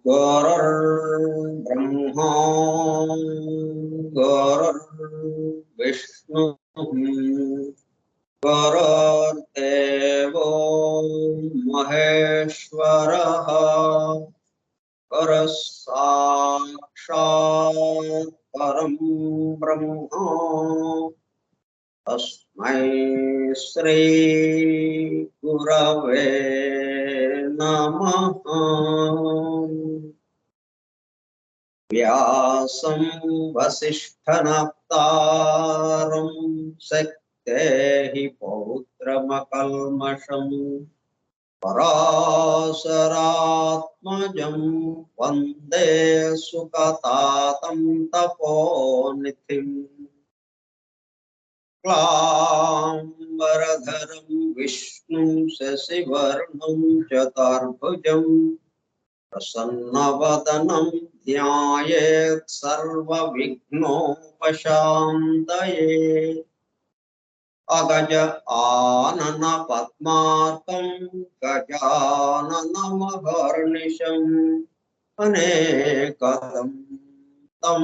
गुरुर्ब्रह्मा गुरुर्विष्णुः गुरुर्देवो महेश्वरः गुरुः साक्षात् परं ब्रह्म तस्मै श्री गुरवे नमः। व्यासं वसिष्ठनप्तारं शक्तेः पौत्रमकल्मषम् पराशरात्मजं वन्दे सुकतातं तपोनिधिम् क्लाम्बरधरं विष्णुं शशिवर्णं चतुर्भुजं प्रसन्नवदनं ध्यायेत् सर्वविघ्नोपशान्तये। अगज आनन पद्मार्कं गजाननमहर्निशम् अनेकदं तं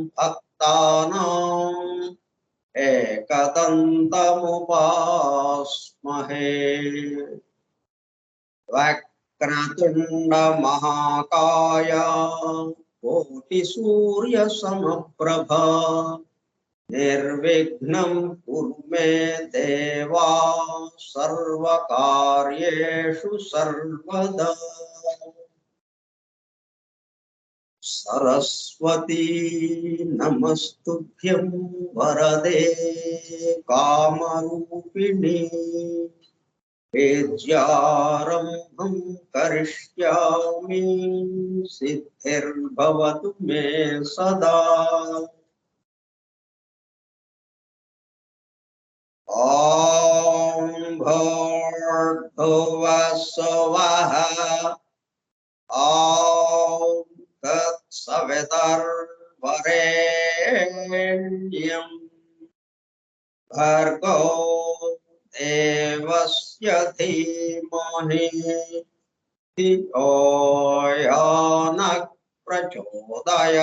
भक्तानाम् एकदन्तमुपास्महे। वक्रतुण्ड महाकाय कोटिसूर्यसमप्रभा निर्विघ्नं कुरु मे देवा सर्वकार्येषु सर्वदा। सरस्वती नमस्तुभ्यं वरदे कामरूपिणी विद्यारम्भं करिष्यामि सिद्धिर्भवतु मे सदा। ॐ भूर्भुवस्सुवः ॐ तत्सवितुर्वरेण्यं भर्गो देवस्य धीमहि धियो यो नः प्रचोदयात्।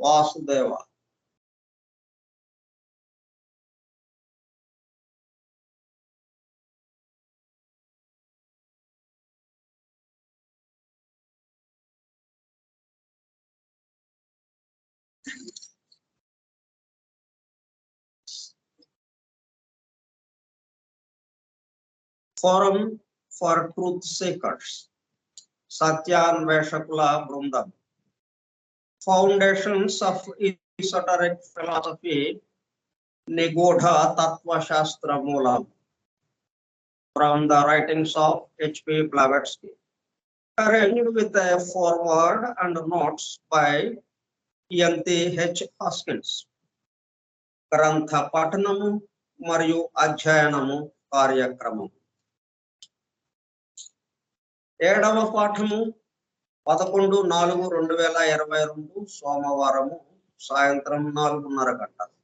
Vasudev Forum for Truth Seekers. సత్యాన్వేషకుల బృందం. ఫౌండేషన్స్ ఆఫ్ esoteric philosophy, నిగూఢ తత్వశాస్త్ర మూలం, from the writings of H.P. Blavatsky, arranged with a foreword and notes by Yanti H. Hoskins. గ్రంథ పఠనము మరియు అధ్యయనము కార్యక్రమం. 7వ పాఠము 11/4/2022 సోమవారము సాయంత్రం 4:30 గంటలు.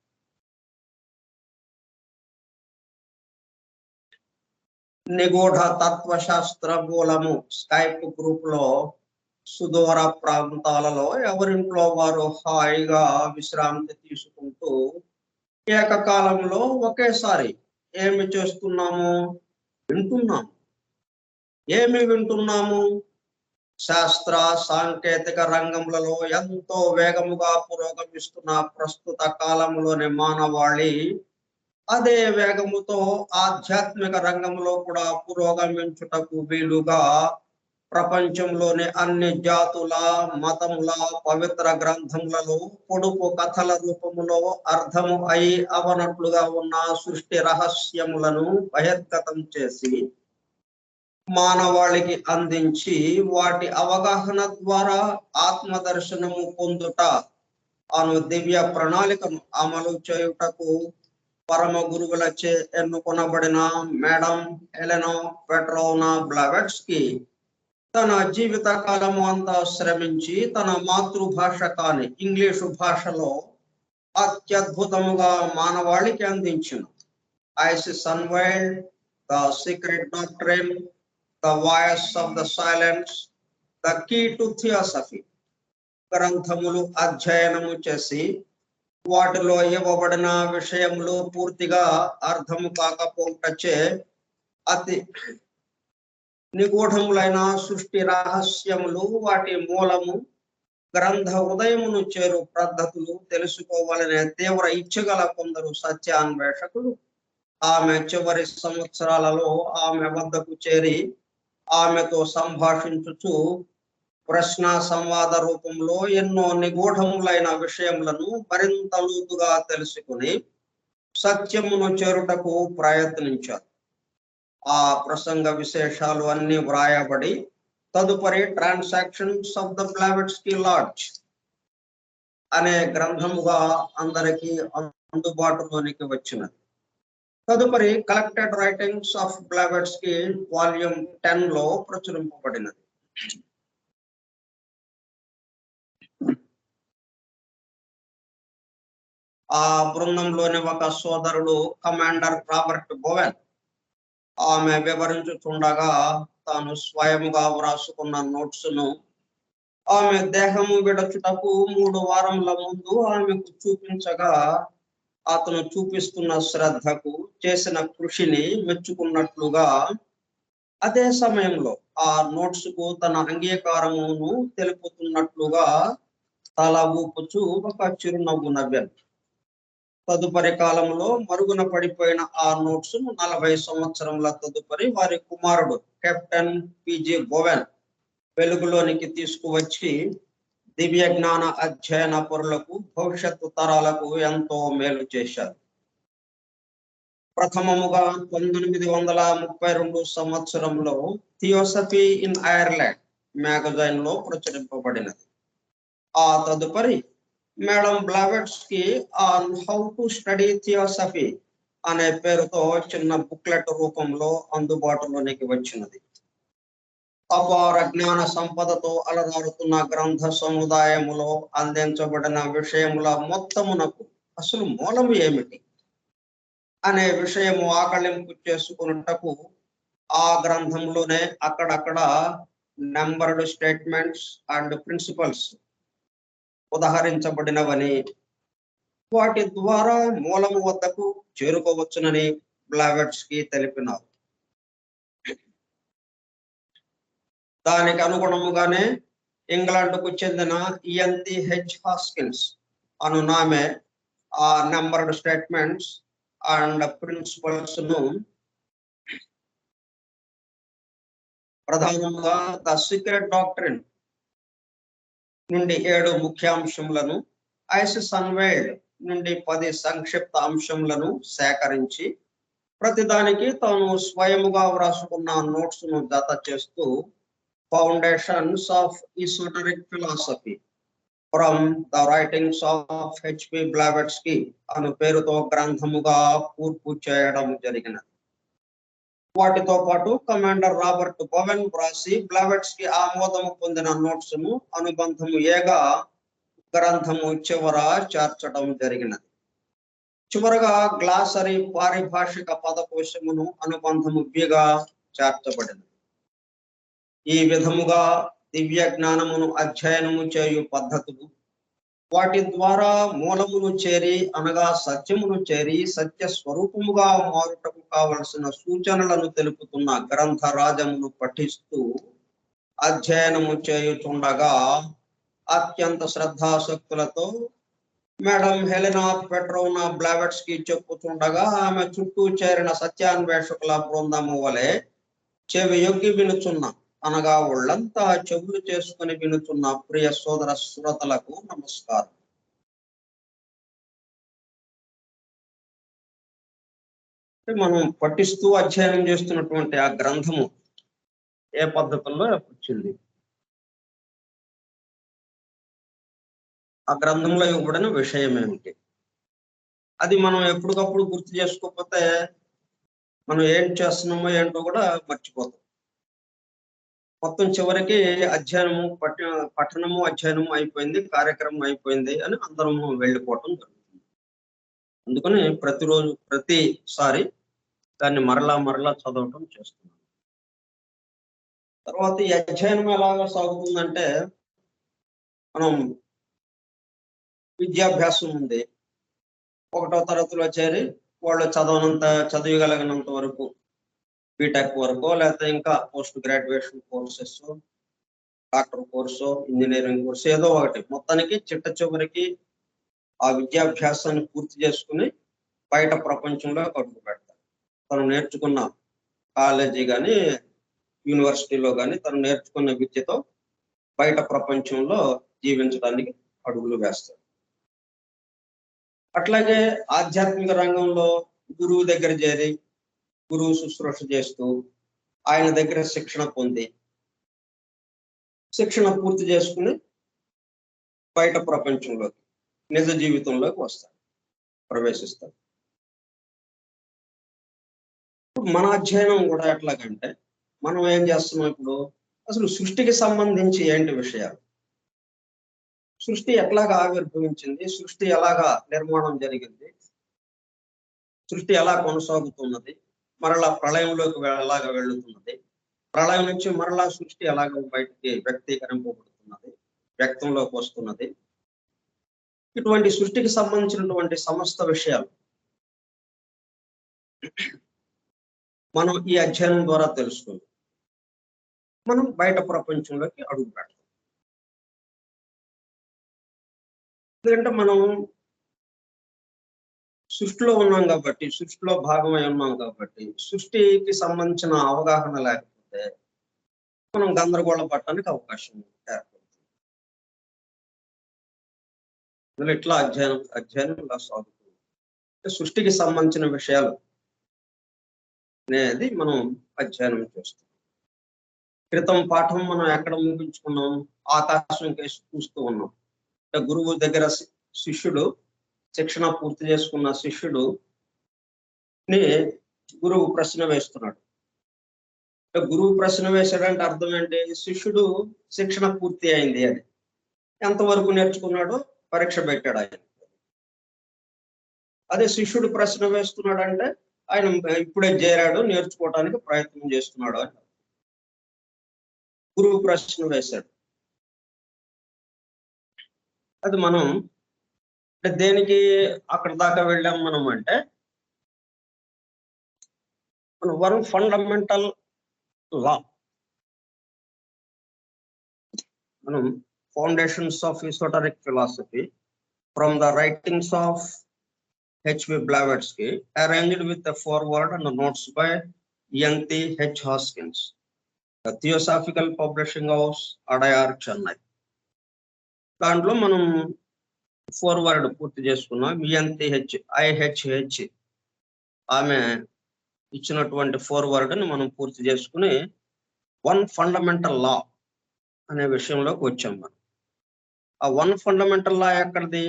నిగూఢ తత్వశాస్త్ర మూలము స్కైప్ గ్రూప్ లో సుదూర ప్రాంతాలలో ఎవరింట్లో వారు హాయిగా విశ్రాంతి తీసుకుంటూ ఏకకాలంలో ఒకేసారి ఏమి చేస్తున్నాము? వింటున్నాము. ఏమి వింటున్నాము? శాస్త్ర సాంకేతిక రంగములలో ఎంతో వేగముగా పురోగమిస్తున్న ప్రస్తుత కాలంలోని మానవాళి అదే వేగముతో ఆధ్యాత్మిక రంగంలో కూడా పురోగమించుటకు వీలుగా ప్రపంచంలోని అన్ని జాతుల మతముల పవిత్ర గ్రంథములలో పొడుపు కథల రూపములో అర్థము అయి అవనట్లుగా ఉన్న సృష్టి రహస్యములను బహిర్గతం చేసి మానవాళికి అందించి వాటి అవగాహన ద్వారా ఆత్మదర్శనము పొందుట అను దివ్య ప్రణాళికను అమలు చేయుటకు పరమ గురువులచే ఎన్నుకొనబడిన మేడం ఎలెనా పెట్రోవ్నా బ్లావెట్స్కీ తన జీవిత కాలము అంతా శ్రమించి తన మాతృభాష కాని ఇంగ్లీషు భాషలో అత్యద్భుతముగా మానవాళికి అందించిన Isis Unveiled, the Secret Doctrine, the Voice of the Silence, the Key to Theosophy గ్రంథములు అధ్యయనము చేసి వాటిలో ఇవ్వబడిన విషయములు పూర్తిగా అర్థము కాకపోవటచే అతి నిగూఢములైన సృష్టి రహస్యములు, వాటి మూలము, గ్రంథ ఉదయమును చేరు పద్ధతులు తెలుసుకోవాలనే తీవ్ర ఇచ్చగల కొందరు సత్యాన్వేషకులు ఆమె చివరి సంవత్సరాలలో ఆమె వద్దకు చేరి ఆమెతో సంభాషించుచు ప్రశ్న సంవాద రూపంలో ఎన్నో నిగూఢములైన విషయములను మరింత లోతుగా తెలుసుకుని సత్యమును చేరుటకు ప్రయత్నించారు. ఆ ప్రసంగ విశేషాలు అన్ని వ్రాయబడి తదుపరి Transactions of the Blavatsky Lodge అనే గ్రంథముగా అందరికీ అందుబాటులోనికి వచ్చినది. తదుపరి Collected Writings of Blavatsky volume 10 లో ప్రచురింపబడినది. ఆ బృందంలోని ఒక సోదరుడు కమాండర్ రాబర్ట్ బోవెన్ ఆమె వివరించుచుండగా తాను స్వయముగా వ్రాసుకున్న నోట్స్ ను ఆమె దేహము విడచుటకు 3 వారముల ముందు ఆమెకు చూపించగా అతను చూపిస్తున్న శ్రద్ధకు, చేసిన కృషిని మెచ్చుకున్నట్లుగా అదే సమయంలో ఆ నోట్స్ కు తన అంగీకారమును తెలుపుతున్నట్లుగా తల ఊపుచూ ఒక చిరునవ్వు నవ్వాను. తదుపరి కాలంలో మరుగున పడిపోయిన ఆ నోట్స్ 40 సంవత్సరముల తదుపరి వారి కుమారుడు కెప్టెన్ పిజి బోవెన్ వెలుగులోనికి తీసుకువచ్చి దివ్య జ్ఞాన అధ్యయన పరులకు, భవిష్యత్తు తరాలకు ఎంతో మేలు చేశారు. ప్రథమముగా 1932 సంవత్సరంలో థియోసఫీ ఇన్ ఐర్లాండ్ మ్యాగజైన్ లో ప్రచురింపబడినది. ఆ తదుపరి madam Blavatsky on how to study theosophy అనే పేరుతో చిన్న బుక్లెట్ రూపంలో అందుబాటులోనికి వచ్చినది. అపార జ్ఞాన సంపదతో అలరారుతున్న గ్రంథ సముదాయములో అందించబడిన విషయముల మొత్తమునకు అసలు మూలము ఏమిటి అనే విషయము ఆకళింపు చేసుకున్నటకు ఆ గ్రంథంలోనే అక్కడక్కడ నెంబర్డ్ స్టేట్మెంట్స్ అండ్ ప్రిన్సిపల్స్ ఉదహరించబడినవని, వాటి ద్వారా మూలము వద్దకు చేరుకోవచ్చునని బ్లావెట్స్కీ తెలిపినారు. దానికి అనుగుణముగానే ఇంగ్లాండ్కు చెందిన ఇయంతి హెచ్ హాస్కిన్స్ అను నామె ఆ నెంబర్డ్ స్టేట్మెంట్స్ అండ్ ప్రిన్సిపల్స్ ను ప్రధానంగా ద సీక్రెట్ డాక్ట్రిన్ నుండి 7 ముఖ్యాంశములను, ఐసిస్ అన్వైల్డ్ నుండి 10 సంక్షిప్త అంశములను సేకరించి ప్రతిదానికి తాను స్వయముగా వ్రాసుకున్న నోట్స్ ను జత చేస్తూ foundations of esoteric philosophy from the writings of HP Blavatsky అను పేరుతో గ్రంథముగా పూర్పు చేయడం జరిగినది. వాటితో పాటు కమాండర్ రాబర్ట్ బోవెన్ వ్రాసి బ్లావెట్స్కీ ఆమోదము పొందిన నోట్స్ ను అనుబంధము ఏగా గ్రంథము చివర చేర్చడం జరిగినది. చివరగా గ్లాసరీ పారిభాషిక పదకోశమును అనుబంధము బిగా చేర్చబడింది. ఈ విధముగా దివ్య జ్ఞానమును అధ్యయనము చేయు పద్ధతులు, వాటి ద్వారా మూలమును చేరి అనగా సత్యమును చేరి సత్య స్వరూపముగా మారుటకు కావలసిన సూచనలను తెలుపుతున్న గ్రంథరాజమును పఠిస్తూ అధ్యయనము చేయుచుండగా అత్యంత శ్రద్ధాశక్తులతో మేడం హెలెనా పెట్రోవ్నా బ్లావెట్స్కీ చెప్పుచుండగా ఆమె చుట్టూ చేరిన సత్యాన్వేషకుల బృందము వలె చెవి యొగ్గి వినుచున్న అనగా ఒళ్ళంతా చెవులు చేసుకుని వినుచున్న ప్రియ సోదర శ్రోతలకు నమస్కారం. మనం పఠిస్తూ అధ్యయనం చేస్తున్నటువంటి ఆ గ్రంథము ఏ పద్ధతుల్లో వచ్చింది? ఆ గ్రంథంలో ఇవ్వబడిన విషయం ఏమిటి? అది మనం ఎప్పటికప్పుడు గుర్తు చేసుకోకపోతే మనం ఏం చేస్తున్నామో ఏంటో కూడా మర్చిపోతాం. మొత్తం చివరికి అధ్యయనము పఠనము అధ్యయనము అయిపోయింది, కార్యక్రమం అయిపోయింది అని అందరము వెళ్ళిపోవటం జరుగుతుంది. అందుకని ప్రతిసారి దాన్ని మరలా చదవటం చేస్తున్నాం. తర్వాత ఈ అధ్యయనం ఎలాగా సాగుతుందంటే, మనం విద్యాభ్యాసం ఉంది, 1వ తరగతిలో చేరి వాళ్ళు చదవగలిగినంత వరకు బీటెక్ వరకు, లేకపోతే ఇంకా post graduation courses, doctor course, engineering course ఏదో ఒకటి, మొత్తానికి చిట్ట చివరికి ఆ విద్యాభ్యాసాన్ని పూర్తి చేసుకుని బయట ప్రపంచంలో అడుగు పెడతారు. తను నేర్చుకున్న కాలేజీ కానీ యూనివర్సిటీలో కానీ తను నేర్చుకున్న విద్యతో బయట ప్రపంచంలో జీవించడానికి అడుగులు వేస్తారు. అట్లాగే ఆధ్యాత్మిక రంగంలో గురువు దగ్గర చేరి గురువు శుశ్రూష చేస్తూ ఆయన దగ్గర శిక్షణ పొంది శిక్షణ పూర్తి చేసుకుని బయట ప్రపంచంలోకి నిజ జీవితంలోకి వస్తారు, ప్రవేశిస్తారు. మన అధ్యయనం కూడా ఎట్లాగంటే, మనం ఏం చేస్తున్నాం ఇప్పుడు, అసలు సృష్టికి సంబంధించి ఏంటి విషయాలు, సృష్టి ఎట్లాగా ఆవిర్భవించింది, సృష్టి ఎలాగా నిర్మాణం జరిగింది, సృష్టి ఎలా కొనసాగుతున్నది, మరలా ప్రళయంలోకి ఎలాగ వెళ్తున్నది, ప్రళయం నుంచి మరలా సృష్టి ఎలాగ బయటికి వ్యక్తీకరింపబడుతున్నది, వ్యక్తంలోకి వస్తున్నది, ఇటువంటి సృష్టికి సంబంధించినటువంటి సమస్త విషయాలు మనం ఈ అధ్యయనం ద్వారా తెలుసుకుందాం. మనం బయట ప్రపంచంలోకి అడుగు పెడతాం. ఎందుకంటే మనం సృష్టిలో ఉన్నాం కాబట్టి, సృష్టిలో భాగమై ఉన్నాం కాబట్టి, సృష్టికి సంబంధించిన అవగాహన లేకపోతే మనం గందరగోళం పడటానికి అవకాశం ఏర్పడుతుంది. ఇట్లా అధ్యయనం ఇలా సాగుతుంది. సృష్టికి సంబంధించిన విషయాలు అనేది మనం అధ్యయనం చేస్తాం. క్రితం పాఠం మనం ఎక్కడ ముగించుకున్నాం? ఆకాశం కేసి చూస్తూ ఉన్నాం. గురువు దగ్గర శిష్యుడు, శిక్షణ పూర్తి చేసుకున్న శిష్యుడు ని గురువు ప్రశ్న వేస్తున్నాడు. గురువు ప్రశ్న వేసాడంటే అర్థం ఏంటి? శిష్యుడు శిక్షణ పూర్తి అయింది అని, ఎంతవరకు నేర్చుకున్నాడో పరీక్ష పెట్టాడు ఆయన. అదే శిష్యుడు ప్రశ్న వేస్తున్నాడంటే ఆయన ఇప్పుడే చేరాడు, నేర్చుకోవడానికి ప్రయత్నం చేస్తున్నాడు అని. గురువు ప్రశ్న వేశాడు. అది మనం దేనికి అక్కడ దాకా వెళ్ళాం మనం అంటే, one fundamental law, foundations of esoteric philosophy from the writings of H.P. Blavatsky, arranged with the foreword and the notes by Yanti H. Hoskins. Theosophical publishing house, Adyar, Chennai. దాంట్లో మనం ఫోర్వర్డ్ పూర్తి చేసుకున్నాం. IHH ఆమె ఇచ్చినటువంటి ఫోర్వర్డ్ని మనం పూర్తి చేసుకుని వన్ ఫండమెంటల్ లా అనే విషయంలోకి వచ్చాం మనం. ఆ వన్ ఫండమెంటల్ లా ఎక్కడిది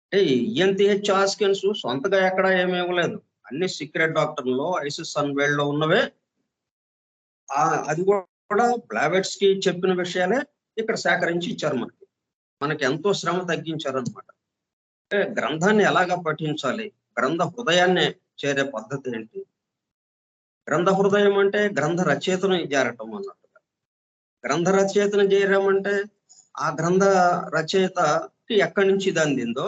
అంటే ఈఎన్టీహెచ్ హాస్కిన్స్ సొంతగా ఎక్కడ ఏమీ ఇవ్వలేదు. అన్ని సీక్రెట్ డాక్టర్లో ఐసిస్ అన్వేల్డ్లో ఉన్నవే. అది కూడా బ్లావెట్స్కి చెప్పిన విషయాలే ఇక్కడ సేకరించి ఇచ్చారు. మనకి ఎంతో శ్రమ తగ్గించారనమాట. అంటే గ్రంథాన్ని ఎలాగా పఠించాలి, గ్రంథ హృదయాన్ని చేరే పద్ధతి ఏంటి, గ్రంథ హృదయం అంటే గ్రంథ రచయితను చేరటం అన్నట్టుగా. గ్రంథ రచయితను చేరామంటే ఆ గ్రంథ రచయితకి ఎక్కడి నుంచి ఇది అందిందో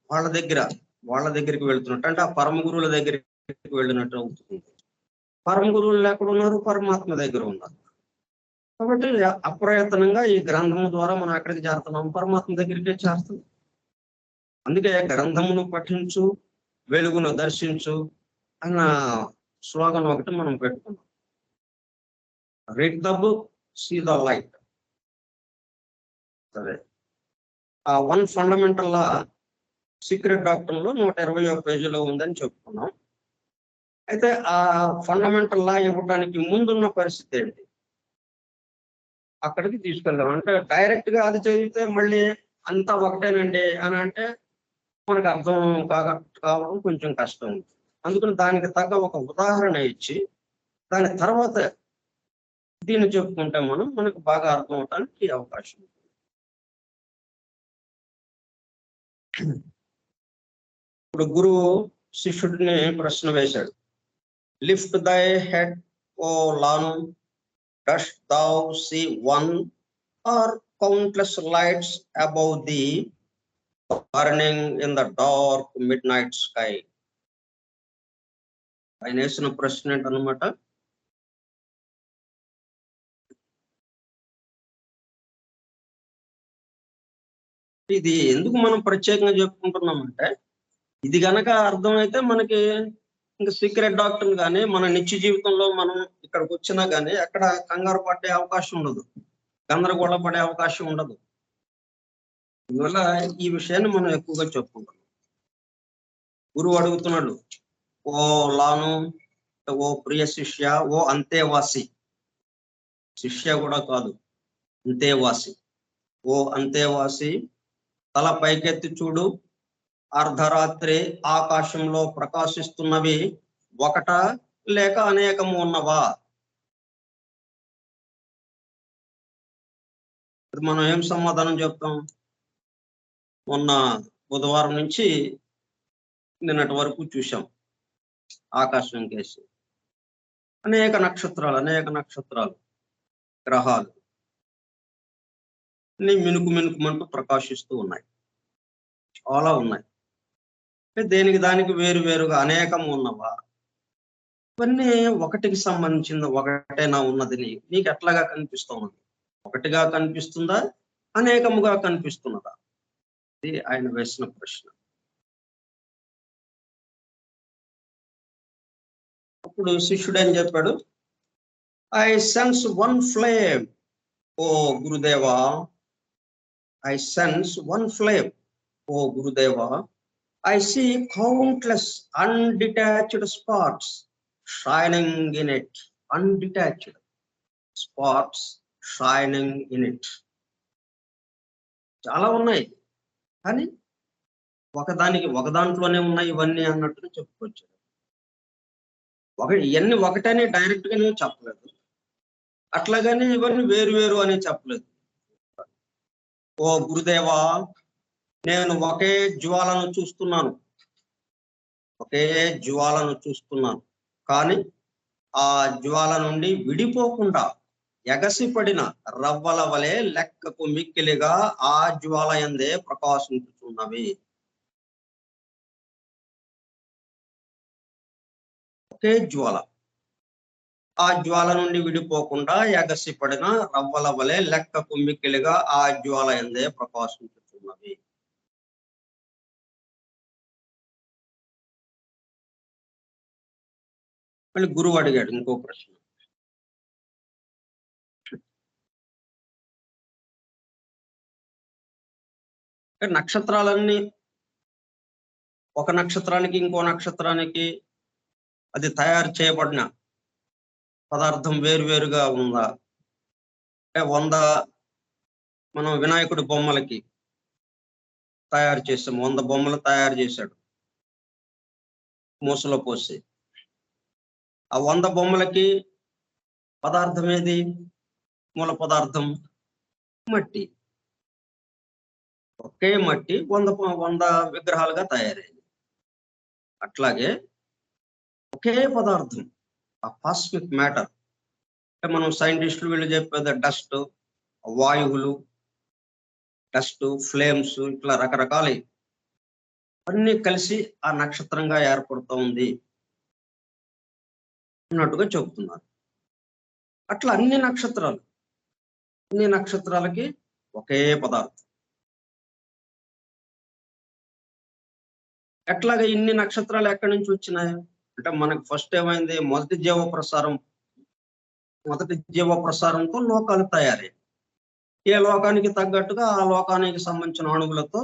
వాళ్ళ దగ్గరికి వెళ్తున్నట్టు, అంటే ఆ పరమ గురువుల దగ్గరికి వెళ్ళినట్టు అవుతుంది. పరమ గురువులు ఎక్కడ ఉన్నారు? పరమాత్మ దగ్గర ఉన్నారు. కాబట్టి అప్రయత్నంగా ఈ గ్రంథము ద్వారా మనం ఎక్కడికి చేరుతున్నాం? పరమాత్మ దగ్గరికే చేరుతున్నాం. అందుకే గ్రంథమును పఠించు, వెలుగును దర్శించు అన్న స్లోగన్ ఒకటి మనం పెట్టుకున్నాం. Read the book, see the light. సరే, ఆ వన్ ఫండమెంటల్ లా సీక్రెట్ డాక్టర్లో 121 పేజీలో ఉందని చెప్పుకున్నాం. అయితే ఆ ఫండమెంటల్ లా ఇవ్వడానికి ముందున్న పరిస్థితి ఏంటి? అక్కడికి తీసుకెళ్దాం. అంటే డైరెక్ట్ గా అది చదివితే మళ్ళీ అంతా ఒకటేనండి అని అంటే మనకు అర్థం కావడం కొంచెం కష్టం. అందుకని దానికి తగ్గ ఒక ఉదాహరణ ఇచ్చి దాని తర్వాత దీన్ని చెప్పుకుంటే మనకు బాగా అర్థం అవడానికి అవకాశం ఉంది. ఇప్పుడు గురువు శిష్యుడిని ప్రశ్న వేశాడు. లిఫ్ట్ దై head oh లాను, dust thou see one or countless lights above thee burning in the dark midnight sky? ఆయన వేసిన ప్రశ్న ఏంటన్నమాట, ఇది ఎందుకు మనం ప్రత్యేకంగా చెప్పుకుంటున్నామంటే, ఇది గనక అర్థమైతే మనకి ఇంకా సీక్రెట్ డాక్టర్ కానీ మన నిత్య జీవితంలో మనం ఇక్కడికి వచ్చినా కానీ ఎక్కడ కంగారు పడే అవకాశం ఉండదు, గందరగోళ పడే అవకాశం ఉండదు. అందువల్ల ఈ విషయాన్ని మనం ఎక్కువగా చెప్పుకుంటాం. గురువు అడుగుతున్నాడు, ఓ లాను, ఓ ప్రియ శిష్య, ఓ అంతేవాసి. శిష్య కూడా కాదు, అంతేవాసి. ఓ అంతేవాసి, తల పైకెత్తి చూడు, అర్ధరాత్రి ఆకాశంలో ప్రకాశిస్తున్నవి ఒకట లేక అనేకము ఉన్నవా? మనం ఏం సమాధానం చెప్తాం? మొన్న బుధవారం నుంచి నిన్నటి వరకు చూసాం ఆకాశం కేసి అనేక నక్షత్రాలు, గ్రహాలు అన్ని మినుకుమంటూ ప్రకాశిస్తూ ఉన్నాయి. చాలా ఉన్నాయి. దేనికి దానికి వేరుగా అనేకం ఉన్నవా? ఇవన్నీ ఒకటికి సంబంధించిన ఒకటేనా ఉన్నది? నీకు ఎట్లాగా కనిపిస్తూ ఉన్నది? ఒకటిగా కనిపిస్తుందా, అనేకముగా కనిపిస్తున్నదా? ఇది ఆయన వేసిన ప్రశ్న. అప్పుడు శిష్యుడు ఏం చెప్పాడు? ఐ సెన్స్ వన్ ఫ్లేమ్ ఓ గురుదేవా, ఐ సెన్స్ వన్ ఫ్లేమ్ ఓ గురుదేవా, I see countless undetached sparks shining in it. Undetached sparks shining in it. చాలా ఉన్నాయి, కానీ ఒకదాంట్లోనే ఉన్నాయి ఇవన్నీ అన్నట్టుగా చెప్పుకోవచ్చు. ఇవన్నీ ఒకటని డైరెక్ట్ గా నేను చెప్పలేదు, అట్లాగని ఇవన్నీ వేరు అని చెప్పలేదు. ఓ గురుదేవా, నేను ఒకే జ్వాలను చూస్తున్నాను, కానీ ఆ జ్వాల నుండి విడిపోకుండా ఎగసిపడిన రవ్వల వలె లెక్కకు మిక్కిలిగా ఆ జ్వాల యందే ప్రకాశించుతున్నవి. ఒకే జ్వాల, ఆ జ్వాల నుండి విడిపోకుండా ఎగసిపడిన రవ్వల వలె లెక్కకు మిక్కిలిగా ఆ జ్వాల యందే ప్రకాశించుతున్నవి. మళ్ళీ గురువు అడిగాడు ఇంకో ప్రశ్న. నక్షత్రాలన్నీ ఒక నక్షత్రానికి ఇంకో నక్షత్రానికి అది తయారు చేయబడిన పదార్థం వేరువేరుగా ఉందా? అంటే 100 మనం వినాయకుడి బొమ్మలకి తయారు చేసాము, 100 బొమ్మలు తయారు చేశాడు మూసలో పోసి. ఆ 100 బొమ్మలకి పదార్థం ఏది? మూల పదార్థం మట్టి. ఒకే మట్టి 100 విగ్రహాలుగా తయారైంది. అట్లాగే ఒకే పదార్థం, ఆ కాస్మిక్ మ్యాటర్, అంటే మనం సైంటిస్టులు వీళ్ళు చెప్పేది డస్ట్, వాయువులు, డస్ట్, ఫ్లేమ్స్, ఇట్లా రకరకాల అన్ని కలిసి ఆ నక్షత్రంగా ఏర్పడుతూ ఉంది అన్నట్టుగా చెబుతున్నారు. అట్లా అన్ని నక్షత్రాలకి ఒకే పదార్థం. ఎట్లాగా ఇన్ని నక్షత్రాలు ఎక్కడి నుంచి వచ్చినాయి అంటే, మనకు ఫస్ట్ ఏమైంది? మొదటి జీవ ప్రసారంతో లోకాలు తయారయ్యాయి. ఏ లోకానికి తగ్గట్టుగా ఆ లోకానికి సంబంధించిన అణువులతో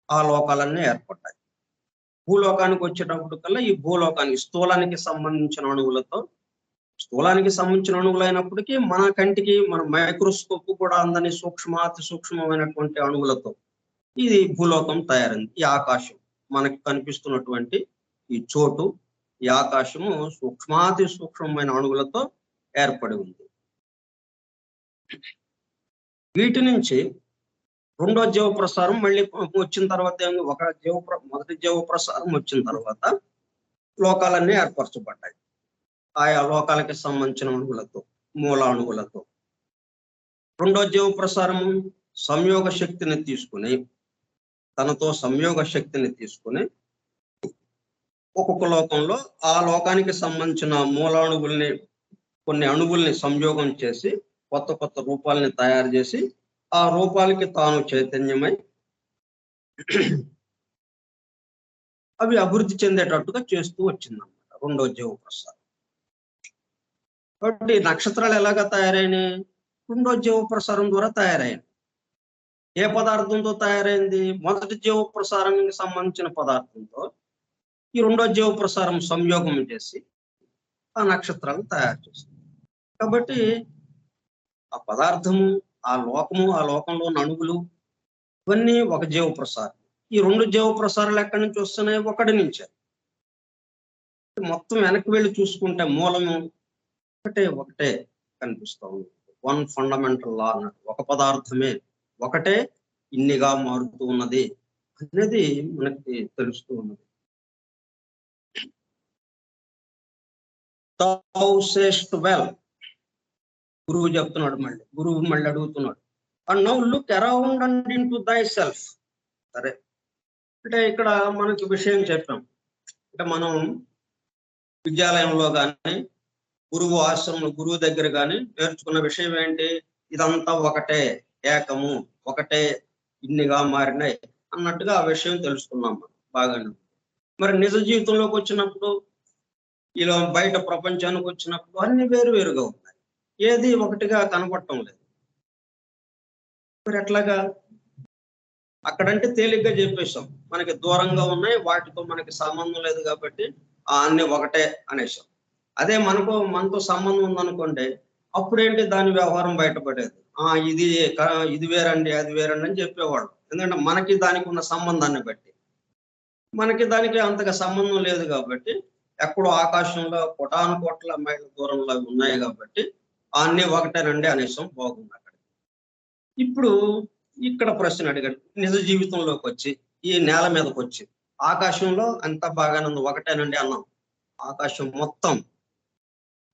ఆ లోకాలన్నీ ఏర్పడ్డాయి. భూలోకానికి వచ్చేటప్పుడు కల్లా ఈ భూలోకానికి స్థూలానికి సంబంధించిన అణువులు అయినప్పటికీ మన కంటికి, మన మైక్రోస్కోప్ కూడా అందని అతి సూక్ష్మమైనటువంటి అణువులతో ఇది భూలోకం తయారైంది. ఈ ఆకాశం మనకి కనిపిస్తున్నటువంటి ఈ చోటు, ఈ ఆకాశము అతి సూక్ష్మమైన అణువులతో ఏర్పడి ఉంది. వీటి నుంచి రెండో జీవ ప్రసారం మళ్ళీ వచ్చిన తర్వాత మొదటి జీవ ప్రసారం వచ్చిన తర్వాత లోకాలన్నీ ఏర్పరచబడ్డాయి ఆయా లోకాలకి సంబంధించిన అణువులతో, మూల అణువులతో. రెండో జీవ ప్రసారము సంయోగ శక్తిని తీసుకుని ఒక్కొక్క లోకంలో ఆ లోకానికి సంబంధించిన మూలాణువుల్ని, కొన్ని అణువుల్ని సంయోగం చేసి కొత్త కొత్త రూపాలని తయారు చేసి ఆ రూపాలకి తాను చైతన్యమై అవి అభివృద్ధి చెందేటట్టుగా చేస్తూ వచ్చిందన్నమాట రెండో జీవ ప్రసారం. కాబట్టి నక్షత్రాలు ఎలాగా తయారైనాయి? రెండో జీవ ప్రసారం ద్వారా తయారైంది. ఏ పదార్థంతో తయారైంది? మొదటి జీవ ప్రసారానికి సంబంధించిన పదార్థంతో ఈ రెండో జీవ ప్రసారం సంయోగం చేసి ఆ నక్షత్రాలను తయారు చేస్తుంది. కాబట్టి ఆ పదార్థము, ఆ లోకంలో ఉన్న అణువులు ఇవన్నీ ఒక జీవ ప్రసారం. ఈ రెండు జీవ ప్రసారాలు ఎక్కడి నుంచి వస్తున్నాయి? ఒకటి నుంచే. మొత్తం వెనక్కి వెళ్ళి చూసుకుంటే మూలము ఒకటే కనిపిస్తా ఉంది. వన్ ఫండమెంటల్ లా అన్నట్టు, ఒక పదార్థమే ఒకటే ఇన్నిగా మారుతూ ఉన్నది అనేది మనకి తెలుస్తూ ఉన్నది. Thou sayest well. గురువు చెప్తున్నాడు, గురువు మళ్ళీ అడుగుతున్నాడు, and now look around and into దై సెల్ఫ్. సరే, అంటే ఇక్కడ మనకి విషయం చెప్పాం. అంటే మనం విద్యాలయంలో కానీ గురువు దగ్గర కానీ నేర్చుకున్న విషయం ఏంటి? ఇదంతా ఒకటే, ఏకము, ఒకటే ఇన్నిగా మారినాయి అన్నట్టుగా ఆ విషయం తెలుసుకున్నాం మనం బాగానే. మరి నిజ జీవితంలోకి వచ్చినప్పుడు, ఇలా బయట ప్రపంచానికి వచ్చినప్పుడు అన్ని వేరుగా ఉన్నాయి, ఏది ఒకటిగా కనపడటం లేదు. మరి ఎట్లాగా? అక్కడంటే తేలిగ్గా చెప్పేశాం, మనకి దూరంగా ఉన్నాయి, వాటితో మనకి సంబంధం లేదు కాబట్టి అన్ని ఒకటే అనేసాం. అదే మనతో సంబంధం ఉందనుకోండి, అప్పుడేంటి దాని వ్యవహారం బయటపడేది. ఇది వేరండి, అది వేరండి అని చెప్పేవాడు. ఎందుకంటే మనకి దానికి ఉన్న సంబంధాన్ని బట్టి. మనకి దానికి అంతగా సంబంధం లేదు కాబట్టి, ఎక్కడో ఆకాశంలో కోటాను మైళ్ళ దూరంలో ఉన్నాయి కాబట్టి అన్నీ ఒకటేనండి అనేసాం. బాగుంది. అక్కడ ఇప్పుడు ఇక్కడ ప్రశ్న అడిగాడు, నిజ జీవితంలోకి వచ్చి ఈ నేల మీదకి వచ్చి ఆకాశంలో అంతా బాగానే ఉంది, ఒకటేనండి అన్నాం. ఆకాశం మొత్తం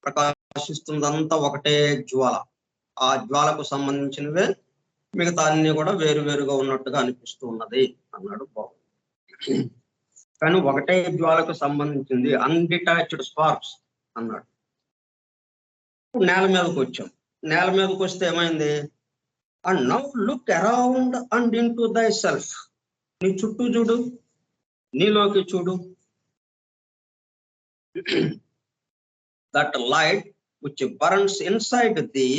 ప్రకాశిస్తుందంతా ఒకటే జ్వాల. ఆ జ్వాలకు సంబంధించినవే మిగతా అన్ని కూడా వేరుగా ఉన్నట్టుగా అనిపిస్తూ ఉన్నది అన్నాడు. బాగుంది. కానీ ఒకటే జ్వాలకు సంబంధించింది, అన్డిటాచ్డ్ స్పార్క్స్ అన్నాడు. నేల మీదకి వచ్చాం. నేల మీదకి వస్తే ఏమైంది? And now look around and into దై సెల్ఫ్. నీ చుట్టూ చూడు, నీలోకి చూడు. That light which burns inside thee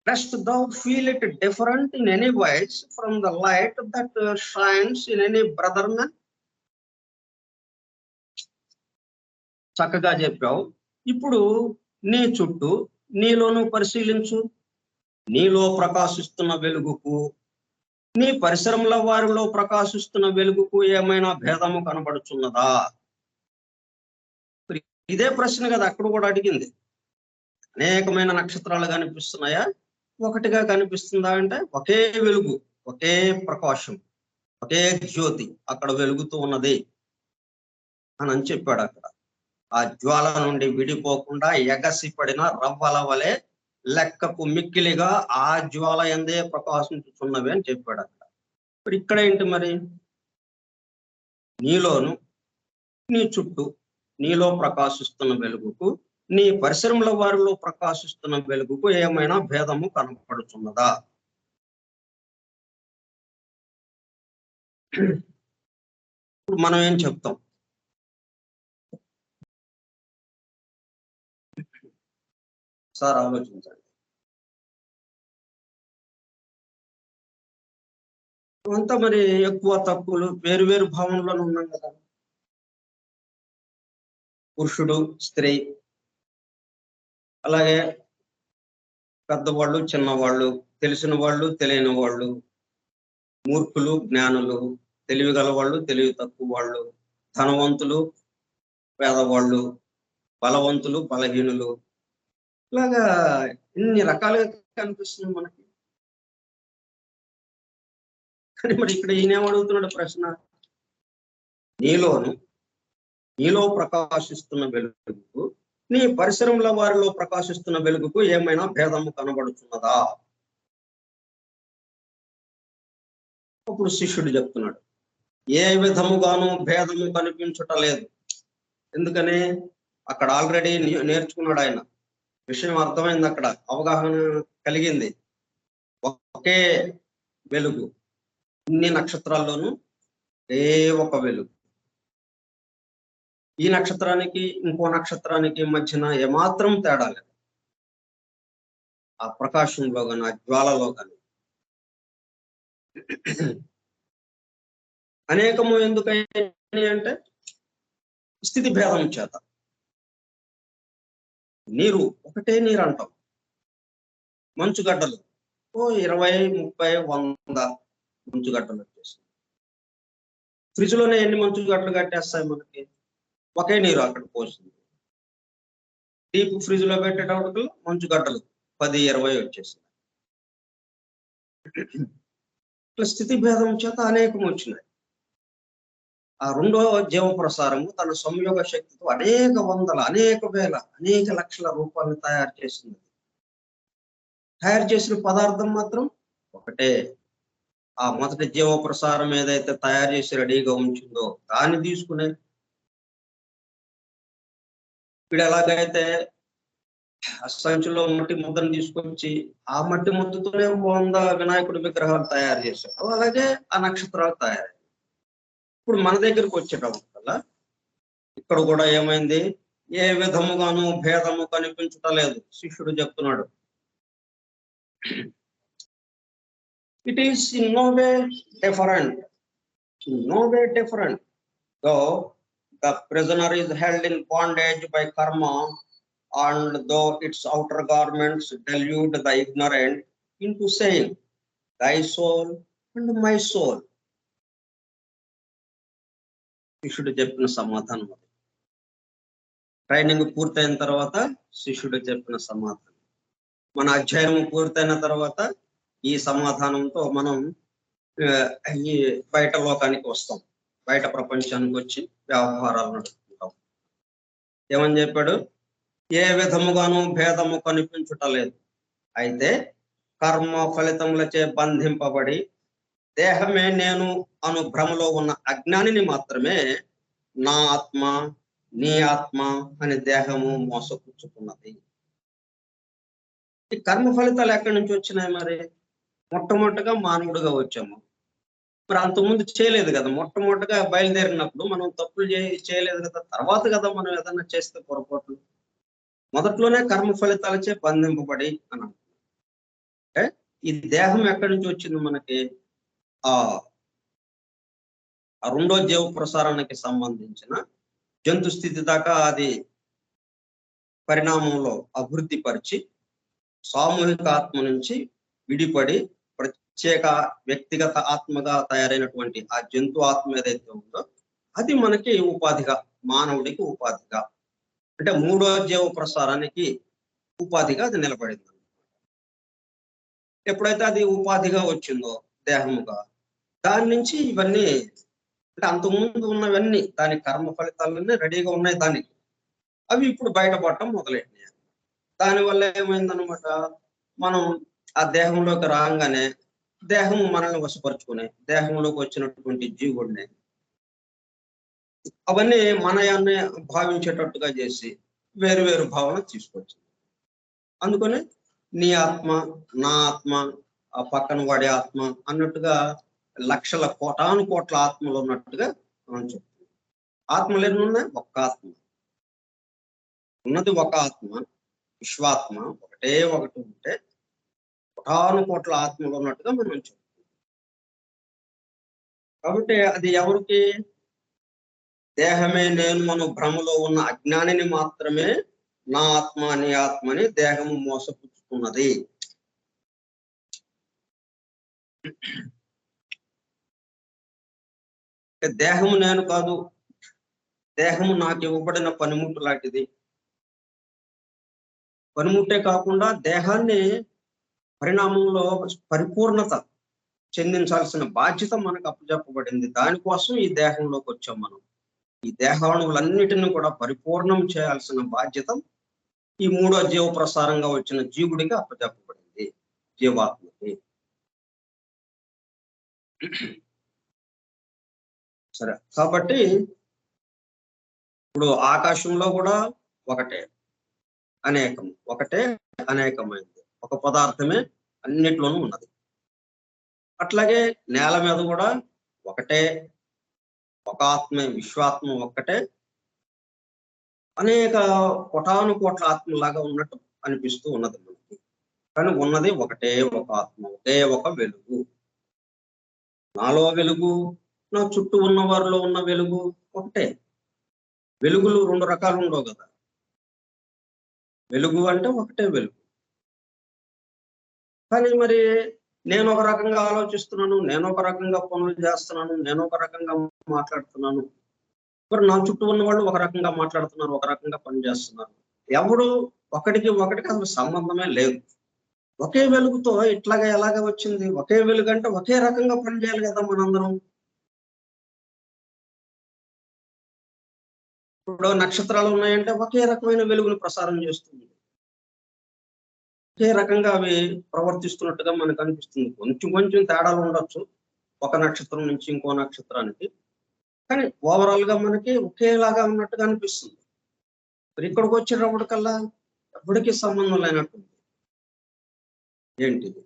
lest thou feel it different in any wise from the light that shines in any brother man. చక్కగా చెప్పావు. ఇప్పుడు నీ చుట్టూ నీలోను పరిశీలించు. నీలో ప్రకాశిస్తున్న వెలుగుకు నీ పరిసరంలో వారిలో ప్రకాశిస్తున్న వెలుగుకు ఏమైనా భేదము కనబడుచున్నదా? ఇదే ప్రశ్న కదా అక్కడ కూడా అడిగింది. అనేకమైన నక్షత్రాలు కనిపిస్తున్నాయా, ఒకటిగా కనిపిస్తుందా అంటే ఒకే వెలుగు, ఒకే ప్రకాశం, ఒకే జ్యోతి అక్కడ వెలుగుతూ ఉన్నది అని చెప్పాడు. అక్కడ ఆ జ్వాల నుండి విడిపోకుండా ఎగసి పడిన రవ్వల వలె లెక్కకు మిక్కిలిగా ఆ జ్వాల ఎందే ప్రకాశించుతున్నవి అని చెప్పాడు అక్కడ. ఇప్పుడు ఇక్కడ ఏంటి మరి? నీలోను నీ చుట్టూ నీలో ప్రకాశిస్తున్న వెలుగుకు నీ పరిసరంలో వారిలో ప్రకాశిస్తున్న వెలుగుకు ఏమైనా భేదము కనపడుతున్నదా? ఇప్పుడు మనం ఏం చెప్తాం? సార్ ఆలోచించండి. అంతా మరి ఎక్కువ తక్కువలు వేరు వేరు భావనలో ఉన్నాం కదా. పురుషుడు స్త్రీ, అలాగే పెద్దవాళ్ళు చిన్నవాళ్ళు, తెలిసిన వాళ్ళు తెలియని వాళ్ళు, మూర్ఖులు జ్ఞానులు, తెలివి గల వాళ్ళు తెలివి తక్కువ వాళ్ళు, ధనవంతులు పేదవాళ్ళు, బలవంతులు బలహీనులు, ఇలాగా ఇన్ని రకాలుగా కనిపిస్తుంది మనకి. కానీ మరి ఇక్కడ ఈయనేమడుగుతున్నాడు ప్రశ్న? నీలో ప్రకాశిస్తున్న వెలుగుకు నీ పరిసరంలో వారిలో ప్రకాశిస్తున్న వెలుగుకు ఏమైనా భేదము కనబడుతున్నదా? అప్పుడు శిష్యుడు చెప్తున్నాడు, ఏ విధముగాను భేదము కనిపించటలేదు. ఎందుకని? అక్కడ ఆల్రెడీ నేర్చుకున్నాడు ఆయన. విషయం అర్థమైంది, అక్కడ అవగాహన కలిగింది. ఒకే వెలుగు, ఇన్ని నక్షత్రాల్లోనూ ఏ ఒక వెలుగు. ఈ నక్షత్రానికి ఇంకో నక్షత్రానికి మధ్యన ఏమాత్రం తేడా లేదు. ఆ ప్రకాశంలో కానీ ఆ జ్వాలలో కానీ. అనేకము ఎందుకని అంటే స్థితి భేదం చేత. నీరు ఒకటే నీరు అంటాం. మంచుగడ్డలు 20, 30, 100 మంచుగడ్డలు వచ్చేసి ఫ్రిడ్జ్ లోనే ఎన్ని మంచుగడ్డలు కట్టేస్తాయి మనకి? ఒకే నీరు అక్కడ పోసింది. డీప్ ఫ్రిడ్జ్ లో పెట్టేటప్పుడు మంచుగడ్డలు 10, 20 వచ్చేసింది. ఇట్లా స్థితి భేదం చేత అనేకం వచ్చినాయి. ఆ రెండో జీవ ప్రసారము తన సంయోగ శక్తితో అనేక వందల, అనేక వేల, అనేక లక్షల రూపాయలు తయారు చేసింది. తయారు చేసిన పదార్థం మాత్రం ఒకటే. ఆ మొదటి జీవ ప్రసారం ఏదైతే తయారు చేసి రెడీగా ఉంచిందో దాన్ని తీసుకునే ఇప్పుడు ఎలాగైతే సంచులో మట్టి ముద్దను తీసుకొచ్చి ఆ మట్టి ముద్దతోనే 100 వినాయకుడి విగ్రహాలు తయారు చేశారు. అలాగే ఆ నక్షత్రాలు తయారయ్యాయి. ఇప్పుడు మన దగ్గరకు వచ్చేటప్పుడు ఇక్కడ కూడా ఏమైంది? ఏ విధముగాను భేదము కనిపించటలేదు. శిష్యుడు చెప్తున్నాడు, it is in no way different. No way different. Though the prisoner is held in bondage by karma, and though its outer garments delude the ignorant into saying, thy soul and my soul. శిష్యుడు చెప్పిన సమాధానం. Training పూర్తయిన తర్వాత శిష్యుడు చెప్పిన సమాధానం. మన అధ్యయనం పూర్తయిన తర్వాత ఈ సమాధానంతో మనం ఈ బయట లోకానికి వస్తాం. బయట ప్రపంచానికి వచ్చి వ్యవహారాలు నడుపుకుంటాం. ఏమని చెప్పాడు? ఏ విధముగాను భేదము కనిపించుటలేదు. అయితే కర్మ ఫలితములచే బంధింపబడి దేహమే నేను అను భ్రమలో ఉన్న అజ్ఞానిని మాత్రమే నా ఆత్మ నీ ఆత్మ అనే దేహము మోసపుచ్చుకున్నది. ఈ కర్మ ఫలితాలు ఎక్కడి నుంచి వచ్చినాయి? మరి మొట్టమొదటిగా మానవుడిగా వచ్చాము. మరి అంతకుముందు చేయలేదు కదా. మొట్టమొదటిగా బయలుదేరినప్పుడు మనం తప్పులు చేయలేదు కదా. తర్వాత కదా మనం ఏదైనా చేస్తే పొరపాట్లు. మొదట్లోనే కర్మ ఫలితాలచే బంధింపబడి అన్నాం. అంటే ఈ దేహం ఎక్కడి నుంచి వచ్చింది మనకి? ఆ రెండో జీవ ప్రసారానికి సంబంధించిన జంతు స్థితి దాకా అది పరిణామంలో అభివృద్ధి పరిచి సామూహిక ఆత్మ నుంచి విడిపడి ప్రత్యేక వ్యక్తిగత ఆత్మగా తయారైనటువంటి ఆ జంతు ఆత్మ ఏదైతే ఉందో అది మనకి ఉపాధిగా, మానవుడికి ఉపాధిగా, అంటే మూడో జీవ ప్రసారానికి ఉపాధిగా అది నిలబడింది. ఎప్పుడైతే అది ఉపాధిగా వచ్చిందో దేహముగా, దాని నుంచి ఇవన్నీ అంటే అంతకుముందు ఉన్నవన్నీ దాని కర్మ ఫలితాలన్నీ రెడీగా ఉన్నాయి దానికి, అవి ఇప్పుడు బయటపడటం మొదలైనవి. దానివల్ల ఏమైందనమాట, మనం ఆ దేహంలోకి రాగానే దేహం మనల్ని వశపరుచుకునే దేహంలోకి వచ్చినటువంటి జీవుడిని అవన్నీ మనయాన్ని భావించేటట్టుగా చేసి వేరు వేరు భావన తీసుకొచ్చింది. అందుకని నీ ఆత్మ, నా ఆత్మ, ఆ పక్కన వాడి ఆత్మ అన్నట్టుగా లక్షల కోటాను కోట్ల ఆత్మలు ఉన్నట్టుగా మనం చెప్తున్నాం. ఆత్మలు ఎన్ని ఉన్నాయి? ఒక్క ఆత్మ ఉన్నది, ఒక ఆత్మ, విశ్వాత్మ ఒకటే ఒకటి ఉంటే కోటాను కోట్ల ఆత్మలు ఉన్నట్టుగా మనం చెప్తున్నాం. కాబట్టి అది ఎవరికి? దేహమే నేను మన భ్రమలో ఉన్న అజ్ఞానిని మాత్రమే నా ఆత్మ నీ ఆత్మని దేహము మోసపుచ్చుతున్నది. దేహము నేను కాదు, దేహము నాకు ఇవ్వబడిన పనిముట్టు లాంటిది. పనిముట్టే కాకుండా దేహాన్ని పరిణామంలో పరిపూర్ణత చెందించాల్సిన బాధ్యత మనకు అప్పచెప్పబడింది. దానికోసం ఈ దేహంలోకి వచ్చాం మనం. ఈ దేహాణువులన్నిటిని కూడా పరిపూర్ణం చేయాల్సిన బాధ్యత ఈ మూడో జీవ ప్రసారంగా వచ్చిన జీవుడికి అప్పచెప్పబడింది, జీవాత్మకి. సరే, కాబట్టి ఇప్పుడు ఆకాశంలో కూడా ఒకటే అనేకం, ఒకటే అనేకమైంది, ఒక పదార్థమే అన్నిట్లోనూ ఉన్నది. అట్లాగే నేల మీద కూడా ఒకటే, ఒక ఆత్మే, విశ్వాత్మ ఒక్కటే, అనేక కోటాను కోట్ల ఆత్మలాగా ఉన్నట్టు అనిపిస్తూ ఉన్నది మనకి. కానీ ఉన్నది ఒకటే ఒక ఆత్మ, ఒకే ఒక వెలుగు. నాలో వెలుగు, నా చుట్టూ ఉన్న వారిలో ఉన్న వెలుగు ఒకటే. వెలుగులు రెండు రకాలు ఉండవు కదా. వెలుగు అంటే ఒకటే వెలుగు. కానీ మరి నేను ఒక రకంగా ఆలోచిస్తున్నాను, నేను ఒక రకంగా పనులు చేస్తున్నాను, నేను ఒక రకంగా మాట్లాడుతున్నాను. మరి నా చుట్టూ ఉన్న వాళ్ళు ఒక రకంగా మాట్లాడుతున్నారు, ఒక రకంగా పని చేస్తున్నారు. ఎవడు ఒకటికి అసలు సంబంధమే లేదు. ఒకే వెలుగుతో ఇట్లాగా ఎలాగ వచ్చింది? ఒకే వెలుగు అంటే ఒకే రకంగా పని చేయాలి కదా మనందరం. ఇప్పుడు నక్షత్రాలు ఉన్నాయంటే ఒకే రకమైన వెలుగును ప్రసారం చేస్తుంది, ఒకే రకంగా అవి ప్రవర్తిస్తున్నట్టుగా మనకు అనిపిస్తుంది. కొంచెం కొంచెం తేడాలు ఉండొచ్చు ఒక నక్షత్రం నుంచి ఇంకో నక్షత్రానికి, కానీ ఓవరాల్ గా మనకి ఒకేలాగా ఉన్నట్టుగా అనిపిస్తుంది. మరి ఇక్కడికి వచ్చేటప్పటికల్లా ఎవరికి సంబంధం లేనట్టుంది. ఏంటిది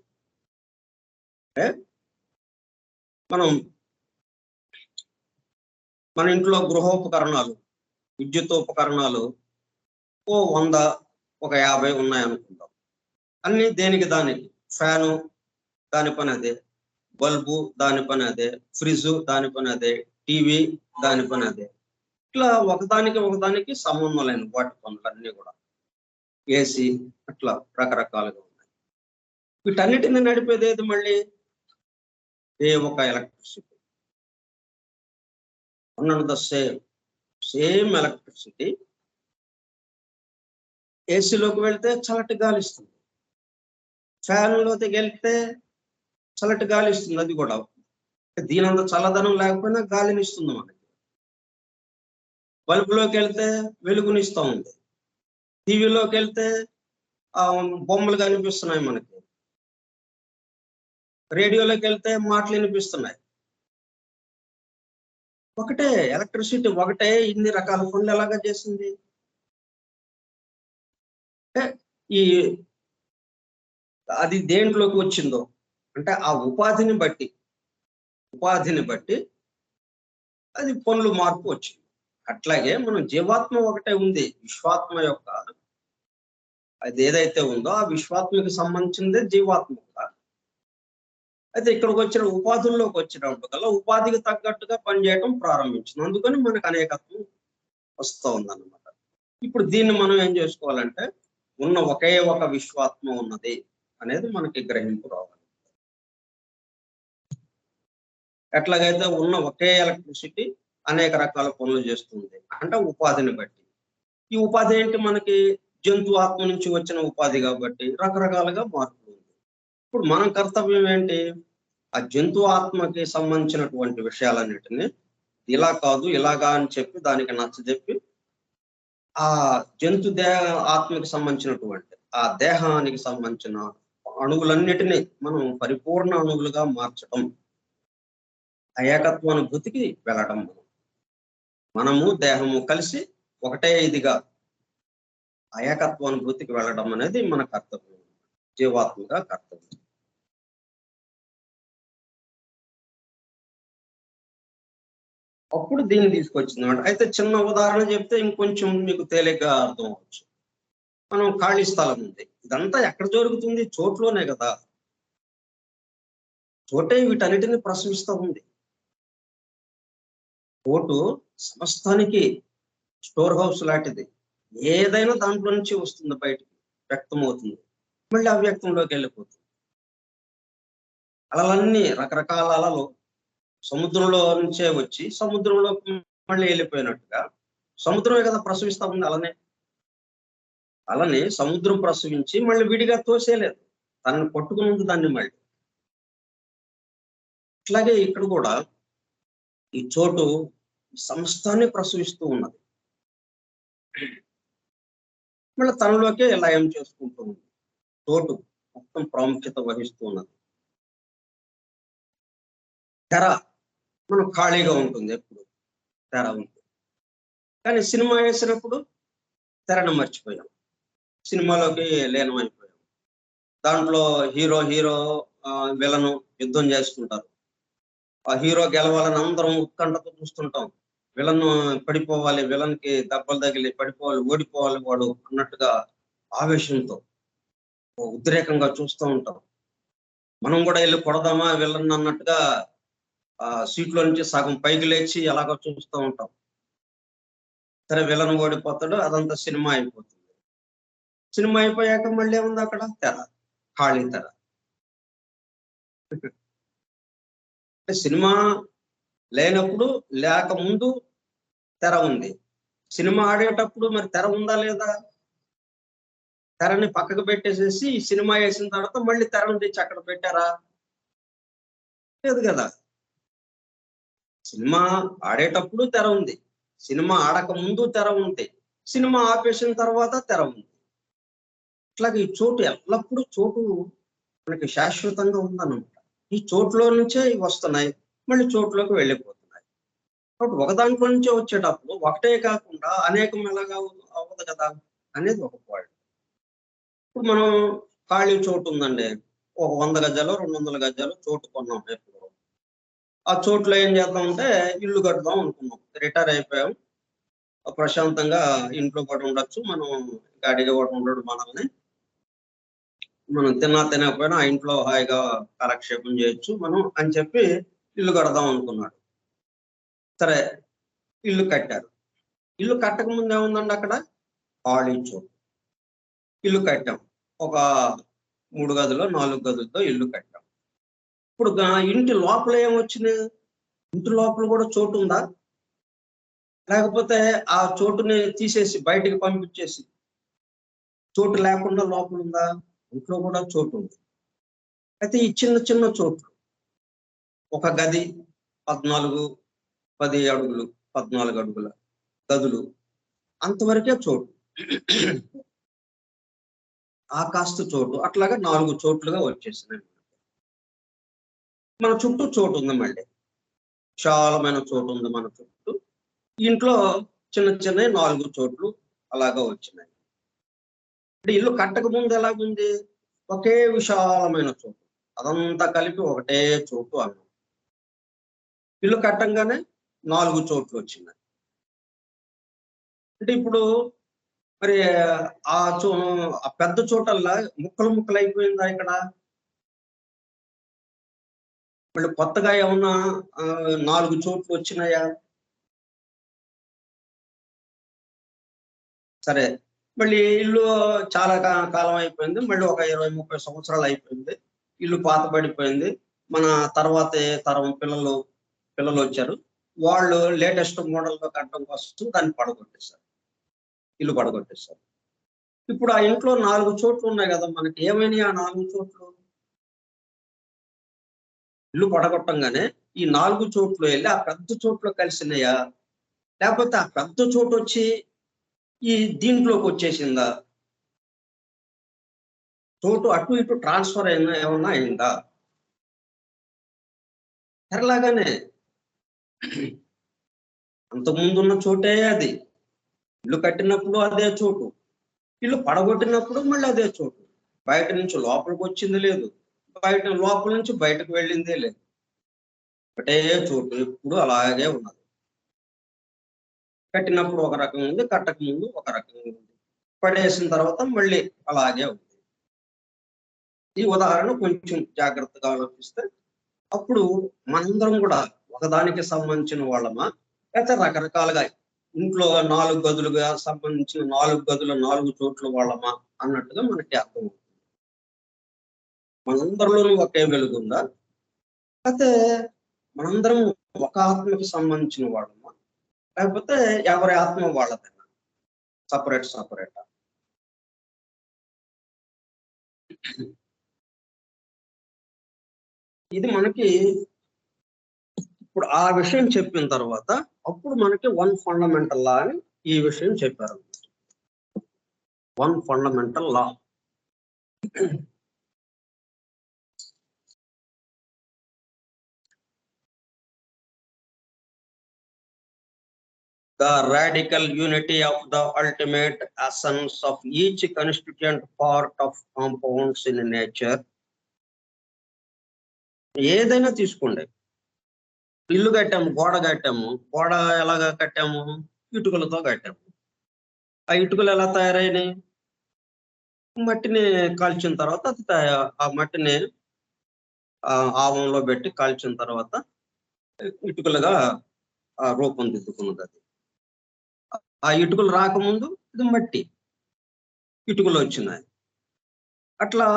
అంటే, మనం మన ఇంట్లో గృహోపకరణాలు, విద్యుతోపకరణాలు ఓ 100, ఒక 50 ఉన్నాయనుకుందాం. అన్ని దేనికి దానికి. ఫ్యాను దాని పని అదే, బల్బు దాని పని అదే, ఫ్రిడ్జ్ దాని పని అదే, టీవీ దాని పని అదే. ఇట్లా ఒకదానికి సంబంధం లేని వాటి పనులన్నీ కూడా. ఏసీ అట్లా రకరకాలుగా ఉన్నాయి. వీటన్నిటిని నడిపేది ఏది మళ్ళీ? ఒక ఎలక్ట్రిసిటీ. ద సేమ్ ఎలక్ట్రిసిటీ ఏసీలోకి వెళ్తే చల్లటి గాలి ఇస్తుంది, ఫ్యాన్లోకి వెళ్తే చల్లటి గాలి ఇస్తుంది. అది కూడా దీనంత చల్లదనం లేకపోయినా గాలిని ఇస్తుంది మనకి. బల్బులోకి వెళ్తే వెలుగునిస్తూ ఉంది, టీవీలోకి వెళ్తే బొమ్మలు కనిపిస్తున్నాయి మనకి, రేడియోలోకి వెళ్తే మాటలు వినిపిస్తున్నాయి. ఒకటే ఎలక్ట్రిసిటీ, ఒకటే ఇన్ని రకాల పనులు ఎలాగా చేసింది అంటే ఈ అది దేంట్లోకి వచ్చిందో అంటే ఆ ఉపాధిని బట్టి అది పనులు మార్పు వచ్చింది. అట్లాగే మనం జీవాత్మ ఒకటే ఉంది, విశ్వాత్మ యొక్క అది ఏదైతే ఉందో ఆ విశ్వాత్మకి సంబంధించిందే జీవాత్మ కూడా. అయితే ఇక్కడికి వచ్చిన ఉపాధుల్లోకి వచ్చినప్పుడు కల్లా ఉపాధికి తగ్గట్టుగా పనిచేయడం ప్రారంభించింది. అందుకని మనకు అనేకత్వం వస్తూ ఉందన్నమాట. ఇప్పుడు దీన్ని మనం ఏం చేసుకోవాలంటే ఉన్న ఒకే ఒక విశ్వాత్మ ఉన్నది అనేది మనకి గ్రహింపు రావాలి. ఎట్లాగైతే ఉన్న ఒకే ఎలక్ట్రిసిటీ అనేక రకాల పనులు చేస్తుంది అంటే ఉపాధిని బట్టి. ఈ ఉపాధి ఏంటి మనకి జంతు ఆత్మ నుంచి వచ్చిన ఉపాధి కాబట్టి రకరకాలుగా మార్పులు ఉంది. ఇప్పుడు మన కర్తవ్యం ఏంటి? ఆ జంతు ఆత్మకి సంబంధించినటువంటి విషయాలన్నిటిని ఇలా కాదు ఇలాగా అని చెప్పి దానికి నచ్చజెప్పి ఆ జంతు దేహ ఆత్మకి సంబంధించినటువంటి ఆ దేహానికి సంబంధించిన అణువులన్నిటినీ మనం పరిపూర్ణ అణువులుగా మార్చడం, ఆ ఏకత్వానుభూతికి వెళ్ళడం. మనము దేహము కలిసి ఒకటే ఇదిగా ఆ ఏకత్వానుభూతికి వెళ్ళడం అనేది మన కర్తవ్యం, జీవాత్మగా కర్తవ్యం. అప్పుడు దీన్ని తీసుకొచ్చింది. అయితే చిన్న ఉదాహరణ చెప్తే ఇంకొంచెం మీకు తేలిగ్గా అర్థం అవ్వచ్చు. మనం ఖాళీ స్థలం ఉంది, ఇదంతా ఎక్కడ జరుగుతుంది? చోట్లోనే కదా. చోటే వీటన్నిటిని ప్రసవిస్తూ ఉంది. చోటు సమస్తానికి స్టోర్ హౌస్ లాంటిది. ఏదైనా దాంట్లో నుంచి వస్తుంది, బయటికి వ్యక్తం అవుతుంది, మళ్ళీ అవ్యక్తంలోకి వెళ్ళిపోతుంది. అలలన్నీ రకరకాల అలలు సముద్రంలో నుంచే వచ్చి సముద్రంలో మళ్ళీ వెళ్ళిపోయినట్టుగా సముద్రమే కదా ప్రసవిస్తా ఉంది. అలని సముద్రం ప్రసవించి మళ్ళీ విడిగా తోసేయలేదు, తనని పట్టుకుని ఉంది దాన్ని మళ్ళీ. అట్లాగే ఇక్కడ కూడా ఈ చోటు సమస్తాన్ని ప్రసవిస్తూ ఉన్నది, మళ్ళీ తనలోకే లయం చేసుకుంటూ ఉంది. చోటు మొత్తం ప్రాముఖ్యత వహిస్తూ ఉన్నది. తెర మనం ఖాళీగా ఉంటుంది, ఎప్పుడు తెర ఉంటుంది. కానీ సినిమా వేసినప్పుడు తెరను మర్చిపోయాం, సినిమాలోకి లీనమైపోయాం. దాంట్లో హీరో విలను యుద్ధం చేసుకుంటారు. ఆ హీరో గెలవాలని అందరం ఉత్కంఠతో చూస్తుంటాం. విలన్ పడిపోవాలి, విలన్ కి దెబ్బలు తగిలి పడిపోవాలి, ఓడిపోవాలి వాడు అన్నట్టుగా ఆవేశంతో ఉద్రేకంగా చూస్తూ ఉంటాం. మనం కూడా వెళ్ళి కొడదామా విలన్ అన్నట్టుగా ఆ సీట్లో నుంచి సగం పైకి లేచి ఎలాగో చూస్తూ ఉంటాం. సరే విలన్ ఓడిపోతాడు, అదంతా సినిమా అయిపోతుంది. సినిమా అయిపోయాక మళ్ళీ ఏముంది అక్కడ? తెర, ఖాళీ తెర. సినిమా లేనప్పుడు లేక ముందు తెర ఉంది, సినిమా ఆడేటప్పుడు మరి తెర ఉందా లేదా? తెరని పక్కకు పెట్టేసేసి సినిమా వేసిన తర్వాత మళ్ళీ తెరను తెచ్చి అక్కడ పెట్టారా? లేదు కదా. సినిమా ఆడేటప్పుడు తెర ఉంది, సినిమా ఆడక ముందు తెర ఉంది, సినిమా ఆపేసిన తర్వాత తెర ఉంది. అట్లాగే ఈ చోటు ఎల్లప్పుడూ చోటు మనకి శాశ్వతంగా ఉందన్నమాట. ఈ చోట్లో నుంచే ఇవి వస్తున్నాయి, మళ్ళీ చోట్లోకి వెళ్ళిపోతున్నాయి. కాబట్టి ఒక దాంట్లో నుంచే వచ్చేటప్పుడు ఒకటే కాకుండా అనేకం ఎలాగా అవ్వదు కదా అనేది ఒక పాయింట్. ఇప్పుడు మనం ఖాళీ చోటు ఉందండి, ఒక 100 గజాలు 200 గజాలు చోటు కొన్నాం. ఎప్పుడు ఆ చోట్లో ఏం చేద్దామంటే ఇల్లు కడదాం అనుకున్నాం. రిటైర్ అయిపోయాం, ప్రశాంతంగా ఇంట్లో కూడా ఉండొచ్చు, మనం గాడిగా కూడా ఉండడు మనల్ని, మనం తిన్నా తినకపోయినా ఆ ఇంట్లో హాయిగా కాలక్షేపం చేయొచ్చు మనం అని చెప్పి ఇల్లు కడదాం అనుకున్నాడు. సరే ఇల్లు కట్టారు. ఇల్లు కట్టక ముందు ఏముందండి అక్కడ? ఖాళీ చోటు. ఇల్లు కట్టాం, ఒక 3 గదులు 4 గదులతో ఇల్లు కట్టాం. ఇప్పుడు ఇంటి లోపల ఏమొచ్చింది? ఇంటి లోపల కూడా చోటు ఉందా? లేకపోతే ఆ చోటుని తీసేసి బయటికి పంపించేసి చోటు లేకుండా లోపల ఉందా? ఇంట్లో కూడా చోటు ఉంది. అయితే ఈ చిన్న చిన్న చోట్లు, ఒక గది 10 అడుగులు 14 అడుగుల గదులు, అంతవరకే చోటు. ఆ కాస్త చోటు అట్లాగా 4 చోట్లుగా వచ్చేసినాయి. మన చుట్టూ చోటు ఉంది, మళ్ళీ విశాలమైన చోటు ఉంది మన చుట్టూ. ఇంట్లో చిన్న చిన్న 4 చోట్లు అలాగా వచ్చినాయి. అంటే ఇల్లు కట్టక ముందు ఎలాగుంది? ఒకే విశాలమైన చోటు, అదంతా కలిపి ఒకటే చోటు అన్నాం. ఇల్లు కట్టంగానే 4 చోట్లు వచ్చినాయి. అంటే ఇప్పుడు మరి ఆ చో ఆ పెద్ద చోటల్లా ముక్కలు ముక్కలు అయిపోయిందా ఇక్కడ? మళ్ళీ కొత్తగా ఏమన్నా 4 చోట్లు వచ్చినాయా? సరే. మళ్ళీ ఇల్లు చాలా కాలం అయిపోయింది. మళ్ళీ ఒక 20, 30 సంవత్సరాలు అయిపోయింది. ఇల్లు పాతబడిపోయింది. మన తర్వాతే తరం పిల్లలొచ్చారు. వాళ్ళు లేటెస్ట్ మోడల్‌లో కట్టడం కోసం దాన్ని పడగొట్టేసారు. ఇల్లు పడగొట్టేసారు. ఇప్పుడు ఆ ఇంట్లో 4 చోట్లు ఉన్నాయి గదా! మనకి ఏమైనాయి ఆ 4 చోట్లు? ఇల్లు పడగొట్టంగానే ఈ 4 చోట్లు ఎళ్లి ఆ పెద్ద చోట్లో కలిసినాయా? లేపోతే ఆ పెద్ద చోటొచ్చి ఈ దీంట్లోకొచ్చేసిందా? చోటు అటు ఇటు ట్రాన్స్‌ఫర్ ఏమన్నా అయిందా? ఎలాగానే అంతకుముందున్న చోటే అది. ఇల్లు కట్టినప్పుడు అదే చోటు. ఇల్లు పడగొట్టినప్పుడు మళ్ళీ అదే చోటు. బయట నుంచి లోపలికొచ్చింది లేదు. లోపల నుంచి బయటకు వెళ్ళిందే లేదు. ఒకటే చోటు ఎప్పుడు అలాగే ఉన్నది. కట్టినప్పుడు ఒక రకంగా ఉంది. కట్టక ముందు ఒక రకంగా ఉంది. పడేసిన తర్వాత మళ్ళీ అలాగే ఉంది. ఈ ఉదాహరణ కొంచెం జాగ్రత్తగా ఆలోచిస్తే అప్పుడు మనందరం కూడా ఒకదానికి సంబంధించిన వాళ్ళమా? లేతే రకరకాలుగా ఇంట్లో 4 గదులుగా సంబంధించిన 4 గదుల 4 చోట్ల వాళ్ళమా? అన్నట్టుగా మనకి అర్థమవుతుంది. మనందరిలోనూ ఒకే వెలుగుందా? లేతే మనందరం ఒక ఆత్మకి సంబంధించిన వాళ్ళమా? లేకపోతే ఎవరి ఆత్మ వాళ్ళదేనా? సెపరేటా? ఇది మనకి ఇప్పుడు ఆ విషయం చెప్పిన తర్వాత అప్పుడు మనకి వన్ ఫండమెంటల్ లా అని ఈ విషయం చెప్పారు. One fundamental law. The radical unity of the ultimate essence of each constituent part of compounds in nature. ఏదైనా తీసుకోండి. ఇల్లు కట్టాము, గోడ కట్టాము. గోడ ఎలాగా కట్టాము? ఇటుకలతో కట్టాము. ఆ ఇటుకలు ఎలా తయారైనాయి? మట్టిని కాల్చిన తర్వాత అది ఆ మట్టిని ఆవంలో పెట్టి కాల్చిన తర్వాత ఇటుకలుగా రూపొందిద్దుకున్నదది. ఆ ఇటుకలు రాకముందు ఇది మట్టి. ఇటుకలు వచ్చినాయి. అట్లా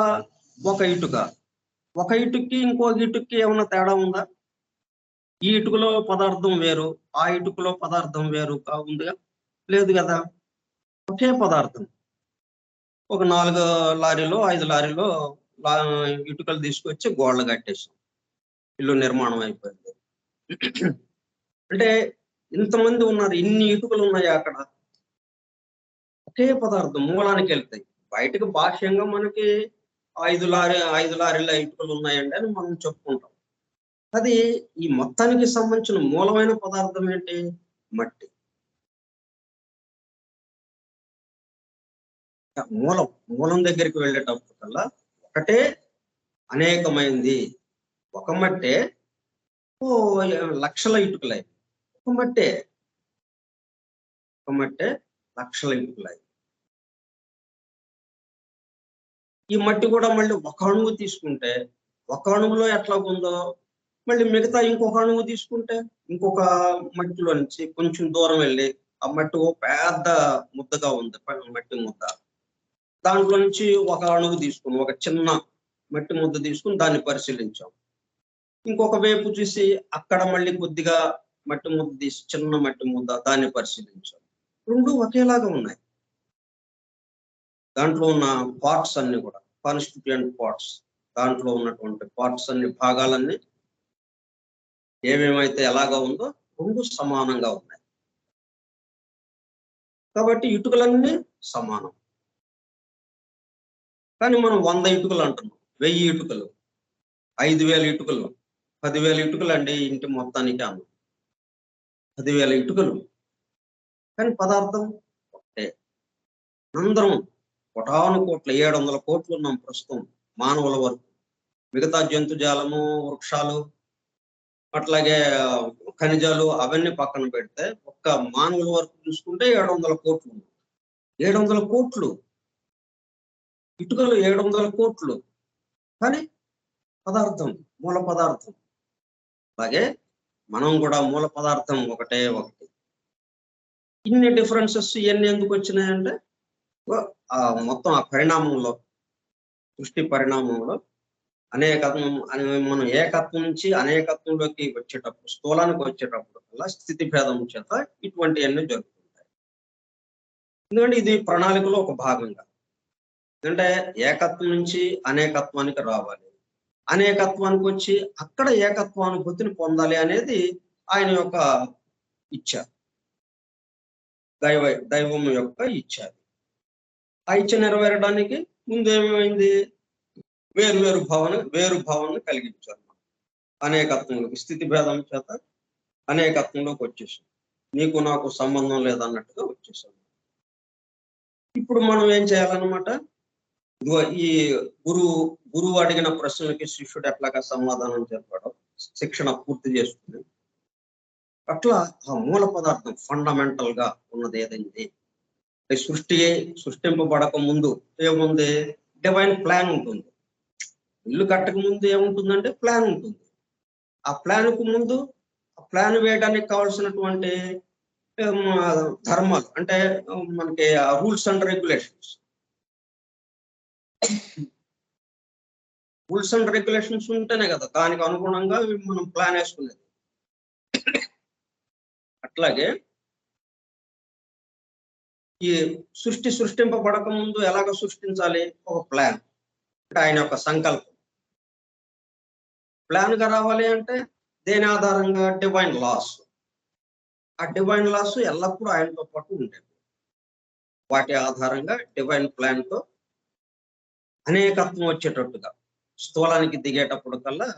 ఒక ఇటుక్కి ఇంకొక ఇటుక్కి ఏమన్నా తేడా ఉందా? ఈ ఇటుకలో పదార్థం వేరు, ఆ ఇటుకలో పదార్థం వేరు ఉందిగా? లేదు గదా! ఒకే పదార్థం. ఒక 4 లారీలో, 5 లారీలో లా ఇటుకలు తీసుకొచ్చి గోడలు కట్టేసాం. ఇల్లు నిర్మాణం అయిపోయింది. అంటే ఇంతమంది ఉన్నారు. ఇన్ని ఇటుకలు ఉన్నాయా అక్కడ? ఒకే పదార్థం మూలానికెళ్తాయి. బయటకు బాహ్యంగా మనకి 5 లారీల ఇటుకలు ఉన్నాయండి అని మనం చెప్పుకుంటాం. అది ఈ మొత్తానికి సంబంధించిన మూలమైన పదార్థం ఏంటి? మట్టి. మూలం దగ్గరికి వెళ్ళేటప్పటికల్లా ఒకటే అనేకమైంది. ఒక మట్టే లక్షల ఇటుకలయి. ఒక మట్టే లక్షల ఇటుకలయి. ఈ మట్టి కూడా మళ్ళీ ఒక అణువు తీసుకుంటే, ఒక అణువులో ఎట్లాగుందో మళ్ళీ మిగతా ఇంకొక అణువు తీసుకుంటే, ఇంకొక మట్టిలో నుంచి కొంచెం దూరం వెళ్ళి ఆ మట్టి ఓ పెద్ద ముద్దగా ఉంది. మట్టి ముద్ద. దాంట్లో నుంచి ఒక అణువు తీసుకొని, ఒక చిన్న మట్టి ముద్ద తీసుకొని దాన్ని పరిశీలించాం. ఇంకొక వైపు చూసి అక్కడ మళ్ళీ కొద్దిగా మట్టి ముద్ద తీసి చిన్న మట్టి ముద్ద దాన్ని పరిశీలించాం. 2 ఒకేలాగా ఉన్నాయి. దాంట్లో ఉన్న పార్ట్స్ అన్ని కూడా కాన్స్టిట్యూయెంట్ పార్ట్స్. దాంట్లో ఉన్నటువంటి పార్ట్స్ అన్ని భాగాలన్నీ ఏమేమైతే ఎలాగా ఉందో 2 సమానంగా ఉన్నాయి. కాబట్టి ఇటుకలన్నీ సమానం. కానీ మనం 100 ఇటుకలు అంటున్నాం. 1000 ఇటుకలు, 5000 ఇటుకలు, 10,000 ఇటుకలండి ఇంటి మొత్తానికి అన్నాం. 10,000 ఇటుకలు. కానీ పదార్థం ఒకటే. అందరం కోటాను కోట్ల 700 కోట్లు ఉన్నాం ప్రస్తుతం మానవుల వరకు. మిగతా జంతుజాలము, వృక్షాలు, అట్లాగే ఖనిజాలు అవన్నీ పక్కన పెడితే ఒక్క మానవుల వరకు చూసుకుంటే 700 కోట్లు ఉన్నాయి. 700 కోట్లు, ఇటుకలు 700 కోట్లు, కానీ పదార్థం, మూల పదార్థం. అలాగే మనం కూడా మూల పదార్థం ఒకటే ఒకటి. ఇన్ని డిఫరెన్సెస్ ఇవన్నీ ఎందుకు వచ్చినాయంటే మొత్తం ఆ పరిణామంలో, సృష్టి పరిణామంలో మనం ఏకత్వం నుంచి అనేకత్వంలోకి వచ్చేటప్పుడు, స్థూలానికి వచ్చేటప్పుడు కల్లా స్థితి భేదం చేత ఇటువంటివన్నీ జరుగుతుంటాయి. ఎందుకంటే ఇది ప్రణాళికలో ఒక భాగంగా. ఎందుకంటే ఏకత్వం నుంచి అనేకత్వానికి రావాలి, అనేకత్వానికి వచ్చి అక్కడ ఏకత్వానుభూతిని పొందాలి అనేది ఆయన యొక్క ఇచ్ఛ, దైవం యొక్క ఇచ్ఛ. ఆ ఇచ్ఛ నెరవేరడానికి ముందేమైంది? వేరు భావన కలిగించారు. అనేకత్వంలోకి, స్థితి భేదం చేత అనేకత్వంలోకి వచ్చేసాం. నీకు నాకు సంబంధం లేదన్నట్టుగా వచ్చేసాం. ఇప్పుడు మనం ఏం చేయాలన్నమాట? ఈ గురువు అడిగిన ప్రశ్నలకి శిష్యుడు ఎట్లాగా సమాధానం చెప్పాడో శిక్షణ పూర్తి చేసుకుని, అట్లా ఆ మూల పదార్థం ఫండమెంటల్ గా ఉన్నది ఏదైంది, సృష్టింపబడక ముందు ఏముంది? డివైన్ ప్లాన్ ఉంటుంది. ఇల్లు కట్టక ముందు ఏముంటుందంటే ప్లాన్ ఉంటుంది. ఆ ప్లాన్కు ముందు ఆ ప్లాన్ వేయడానికి కావాల్సినటువంటి ధర్మాలు, అంటే మనకి రూల్స్ అండ్ రెగ్యులేషన్స్ ఉంటేనే కదా దానికి అనుగుణంగా మనం ప్లాన్ వేసుకునేది. అట్లాగే ఈ సృష్టింపబడక ముందు ఎలాగ సృష్టించాలి? ఒక ప్లాన్, అంటే ఆయన యొక్క సంకల్పం. ప్లాన్ గా రావాలి అంటే దేని ఆధారంగా? Divine laws. ఆ డివైన్ లాస్ ఎల్లప్పుడూ ఆయనతో పాటు ఉండేవి. వాటి ఆధారంగా డివైన్ ప్లాన్ తో అనేకత్వం వచ్చేటట్టుగా, స్థూలానికి దిగేటప్పుడు కల్లా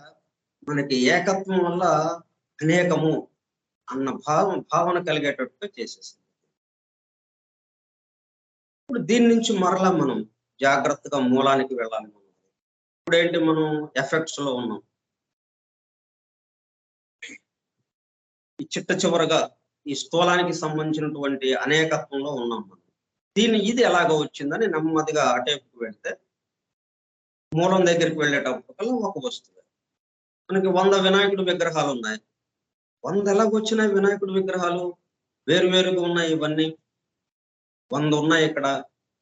మనకి ఏకత్వం వల్ల అనేకము అన్న భావన కలిగేటట్టుగా చేసేసింది. ఇప్పుడు దీని నుంచి మరలా మనం జాగ్రత్తగా మూలానికి వెళ్ళాలి. ఇప్పుడు ఏంటి? మనం ఎఫెక్ట్స్ లో ఉన్నాం. ఈ చివరగా ఈ స్థూలానికి సంబంధించినటువంటి అనేకత్వంలో ఉన్నాం మనం. ఇది ఎలాగో వచ్చిందని నెమ్మదిగా అటేపుకు వెళ్తే, మూలం దగ్గరికి వెళ్ళేటప్పటికల్లా ఒక వస్తువు. మనకి 100 వినాయకుడి విగ్రహాలు ఉన్నాయి. 100 ఎలాగొచ్చినాయి వినాయకుడి విగ్రహాలు? వేరువేరుగా ఉన్నాయి. ఇవన్నీ 100 ఉన్నాయి ఇక్కడ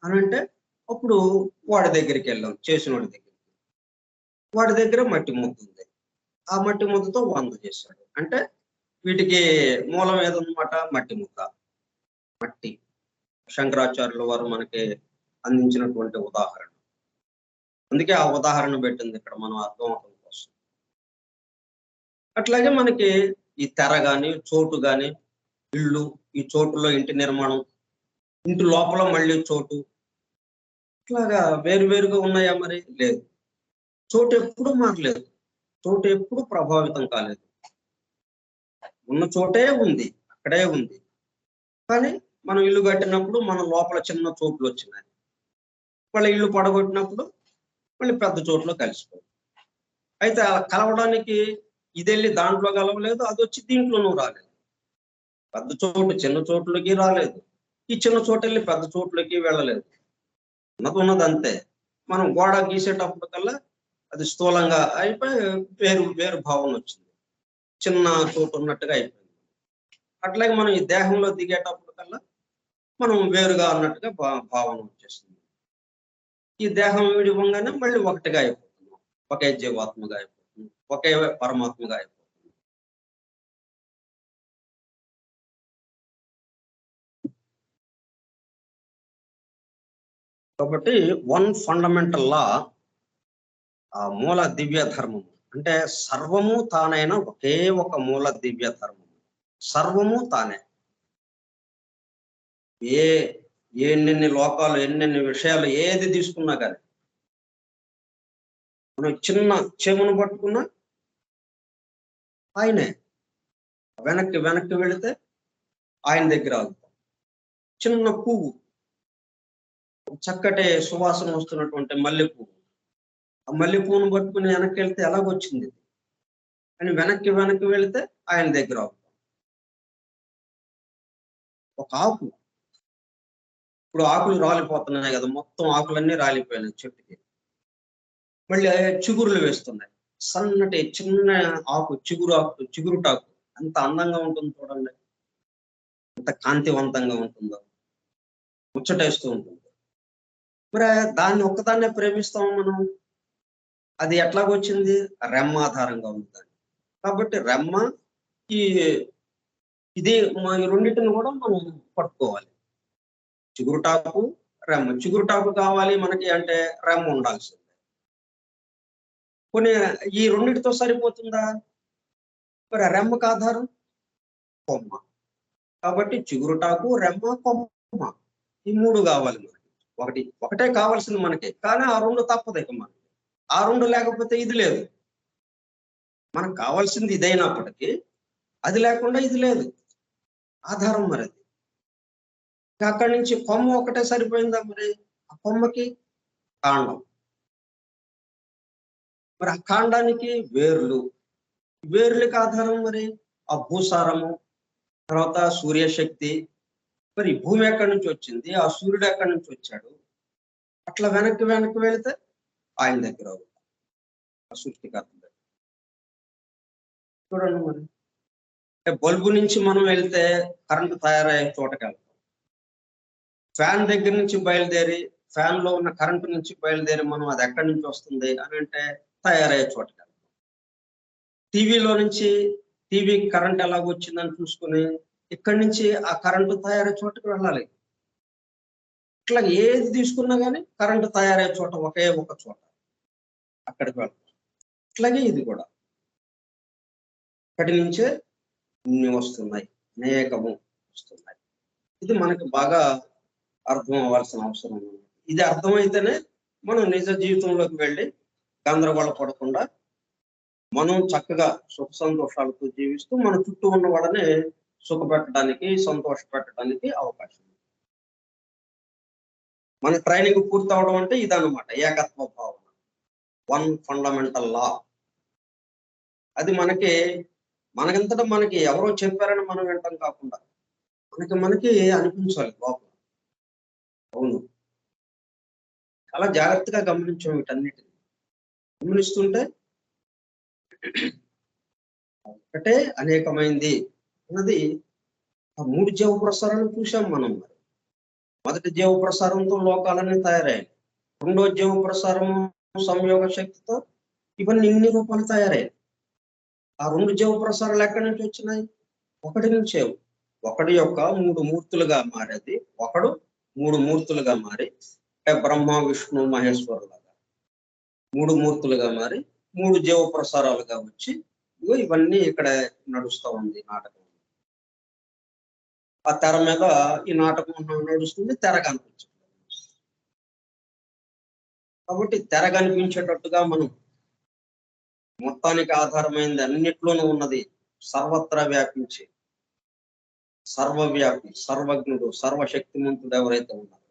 అని అంటే, అప్పుడు వాడి దగ్గరికి వెళ్ళాం, చేసినోడి దగ్గరికి. వాడి దగ్గర మట్టి ముద్ద ఉంది. ఆ మట్టి ముద్దతో 100 చేశాడు. అంటే వీటికి మూలం ఏదన్నమాట? మట్టి ముద్ద, మట్టి. శంకరాచార్యుల వారు మనకి అందించినటువంటి ఉదాహరణ. అందుకే ఆ ఉదాహరణ పెట్టింది ఇక్కడ మనం అర్థం అవడం కోసం. అట్లాగే మనకి ఈ తెర గాని, చోటు గాని, ఇళ్ళు, ఈ చోటులో ఇంటి నిర్మాణం, ఇంటి లోపల మళ్ళీ చోటు, ఇట్లాగా వేరువేరుగా ఉన్నాయా? మరి లేదు. చోటు ఎప్పుడు మారలేదు, చోటు ఎప్పుడు ప్రభావితం కాలేదు. ఉన్న చోటే ఉంది, అక్కడే ఉంది. కానీ మనం ఇల్లు కట్టినప్పుడు మన లోపల చిన్న చోట్లు వచ్చినాయి. మళ్ళీ ఇల్లు పడగొట్టినప్పుడు మళ్ళీ పెద్ద చోట్లో కలిసిపోయింది. అయితే అలా కలవడానికి ఇది వెళ్ళి దాంట్లో కలవలేదు, అది వచ్చి దీంట్లోనూ రాలేదు. పెద్ద చోటు చిన్న చోట్లకి రాలేదు, ఈ చిన్న చోటు వెళ్ళి పెద్ద చోట్లకి వెళ్ళలేదు. ఉన్నది అంతే. మనం గోడ గీసేటప్పుడు కల్లా అది స్థూలంగా అయిపోయి వేరు భావన వచ్చింది, చిన్న చోటు ఉన్నట్టుగా అయిపోయింది. అట్లాగే మనం ఈ దేహంలో దిగేటప్పుడు కల్లా మనం వేరుగా అన్నట్టుగా భావన వచ్చేస్తుంది. ఈ దేహం విడివంగానే మళ్ళీ ఒకటిగా అయిపోతున్నాం, ఒకే జీవాత్మగా అయిపోతుంది, ఒకే పరమాత్మగా అయిపోతుంది. కాబట్టి వన్ ఫండమెంటల్ లా, ఆ మూల దివ్య ధర్మము అంటే సర్వము తానైన ఒకే ఒక మూల దివ్య ధర్మము. సర్వము తానే. ఎన్నెన్ని లోకాలు, ఎన్నెన్ని విషయాలు ఏది తీసుకున్నా కానీ, మనం చిన్న చెమును పట్టుకున్నా ఆయనే. వెనక్కి వెళితే ఆయన దగ్గర ఆగుతాం. చిన్న పువ్వు, చక్కటి సువాసన వస్తున్నటువంటి మల్లె పువ్వు, ఆ మల్లె పువ్వును పట్టుకుని వెనక్కి వెళ్తే ఎలాగొచ్చింది అని వెనక్కి వెళితే ఆయన దగ్గర ఆగుతాం. ఒక ఆకు ఇప్పుడు ఆకులు రాలిపోతున్నాయి కదా, మొత్తం ఆకులన్నీ రాలిపోయినాయి చెట్టుకి. మళ్ళీ చిగురులు వేస్తున్నాయి. సన్నటి చిన్న ఆకు, చిగురుటాకు ఎంత అందంగా ఉంటుంది చూడండి, ఎంత కాంతివంతంగా ఉంటుందో, ముచ్చటేస్తూ ఉంటుంది. మరి దాన్ని ఒక్కదాన్నే ప్రేమిస్తాం మనం. అది ఎట్లాగొచ్చింది? రెమ్మ ఆధారంగా ఉంది దాన్ని. కాబట్టి రెమ్మ, ఈ ఇది ఈ రెండింటిని కూడా మనం పట్టుకోవాలి. చిగురుటాకు, రెమ్మ. చిగురుటాకు కావాలి మనకి అంటే రెమ్మ ఉండాల్సిందే. కొన్ని ఈ రెండింటితో సరిపోతుందా? మరి రెమ్మకు ఆధారం కొమ్మ. కాబట్టి చిగురుటాకు, రెమ్మ, కొమ్మ, ఈ 3 కావాలి మనకి. ఒకటే కావాల్సింది మనకి, కానీ ఆ 2 తప్పదు ఇక మనకి. ఆ 2 లేకపోతే ఇది లేదు. మనకు కావాల్సింది ఇదైనప్పటికీ అది లేకుండా ఇది లేదు. ఆధారం మరి అది. అక్కడి నుంచి కొమ్మ ఒకటే సరిపోయిందా? మరి ఆ కొమ్మకి కాండం, మరి ఆ కాండానికి వేర్లు, వేర్లకి ఆధారం మరి ఆ భూసారము, తర్వాత సూర్యశక్తి. మరి భూమి ఎక్కడి నుంచి వచ్చింది, ఆ సూర్యుడు ఎక్కడి నుంచి వచ్చాడు, అట్లా వెనక్కి వెళితే ఆయన దగ్గర ఆ సృష్టికర్త దగ్గర. చూడండి మరి, బల్బు నుంచి మనం వెళ్తే కరెంటు తయారయ్యే చోటకి వెళ్తాం. ఫ్యాన్ దగ్గర నుంచి బయలుదేరి, ఫ్యాన్ లో ఉన్న కరెంటు నుంచి బయలుదేరి మనం అది ఎక్కడి నుంచి వస్తుంది అని అంటే తయారయ్యే చోటకి వెళ్తాం. టీవీలో నుంచి టీవీకి కరెంట్ ఎలాగొచ్చిందని చూసుకుని ఇక్కడి నుంచి ఆ కరెంటు తయారయ్యే చోటకి వెళ్ళాలి. ఇట్లా ఏది తీసుకున్నా కానీ కరెంటు తయారయ్యే చోట ఒకే ఒక చోట, అక్కడికి వెళ్తాం. అట్లాగే ఇది కూడా అక్కడి నుంచే ఇన్ని వస్తున్నాయి, అనేకము వస్తున్నాయి. ఇది మనకి బాగా అర్థం అవ్వాల్సిన అవసరం ఉంది. ఇది అర్థమైతేనే మనం నిజ జీవితంలోకి వెళ్ళి గందరగోళ పడకుండా మనం చక్కగా సుఖ సంతోషాలతో జీవిస్తూ మన చుట్టూ ఉన్న వాళ్ళని సుఖపెట్టడానికి, సంతోష పెట్టడానికి అవకాశం ఉంది. మన ట్రైనింగ్ పూర్తి అవడం అంటే ఇదన్నమాట, ఏకత్వ భావన, 1 ఫండమెంటల్ లా. అది మనకంతటా మనకి ఎవరో చెప్పారని మనం వింటాం కాకుండా మనకి అనిపించాలి లోపల. అవును, చాలా జాగ్రత్తగా గమనించాం వీటన్నిటిని. గమనిస్తుంటే ఒకటే అనేకమైంది అన్నది ఆ 3 జీవ ప్రసారాలు చూసాం మనం. మరి మొదటి జీవ ప్రసారంతో లోకాలన్నీ తయారయ్యాయి. రెండో జీవ ప్రసారము సంయోగ శక్తితో ఇవన్నీ ఇన్ని రూపాలు తయారయ్యాయి. ఆ 2 జీవ ప్రసారాలు ఎక్కడి నుంచి వచ్చినాయి? ఒకటి నుంచే. ఒకటి యొక్క 3 మూర్తులుగా మారేది. ఒకడు 3 మూర్తులుగా మారి, అంటే బ్రహ్మ, విష్ణు, మహేశ్వరులాగా 3 మూర్తులుగా మారి 3 జీవ ప్రసారాలుగా వచ్చి ఇవన్నీ ఇక్కడ నడుస్తూ ఉంది నాటకం. ఆ తెర మీద ఈ నాటకం నడుస్తుంది, తెర కనిపించదు. కాబట్టి తెర కనిపించేటట్టుగా మనం మొత్తానికి ఆధారమైంది అన్నిట్లోనూ ఉన్నది, సర్వత్రా వ్యాపించి సర్వవ్యాపి, సర్వజ్ఞుడు, సర్వశక్తిమంతుడు ఎవరైతే ఉన్నారో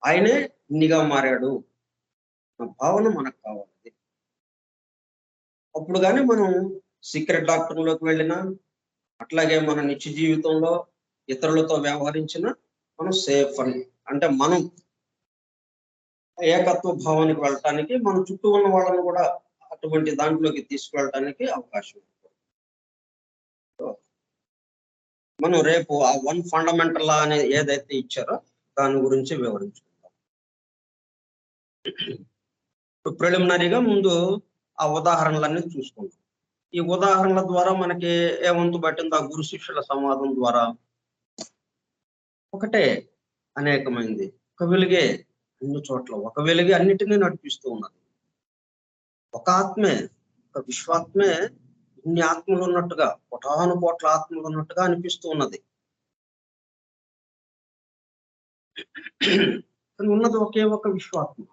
ఆయనే ఇన్నిగా మారాడు అన్న భావన మనకు కావాలి. అప్పుడు కానీ మనం సీక్రెట్ డాక్టర్లోకి వెళ్ళినా, అట్లాగే మన నిత్య జీవితంలో ఇతరులతో వ్యవహరించిన మనం సేఫ్ అని, అంటే మనం ఏకత్వ భావానికి వెళ్ళటానికి మన చుట్టూ ఉన్న వాళ్ళని కూడా అటువంటి దాంట్లోకి తీసుకువెళ్ళటానికి అవకాశం ఉంది. మనం రేపు ఆ 1 ఫండమెంటల్ లా అనేది ఏదైతే ఇచ్చారో దాని గురించి వివరించుకుందాం. ప్రిలిమినరీగా ముందు ఆ ఉదాహరణలన్నీ చూసుకుందాం. ఈ ఉదాహరణల ద్వారా మనకి ఏమంతు పట్టింది? ఆ గురు శిష్యుల సంవాదం ద్వారా ఒకటే అనేకమైంది, ఒక వెలుగే అన్ని చోట్ల, ఒక వెలుగే అన్నిటినీ నడిపిస్తూ ఉన్నది. ఒక ఆత్మే, ఒక విశ్వాత్మే ఇన్ని ఆత్మలు ఉన్నట్టుగా, కోటాను కోట్ల ఆత్మలు ఉన్నట్టుగా అనిపిస్తూ ఉన్నది. కానీ ఉన్నది ఒకే ఒక విశ్వాత్మ.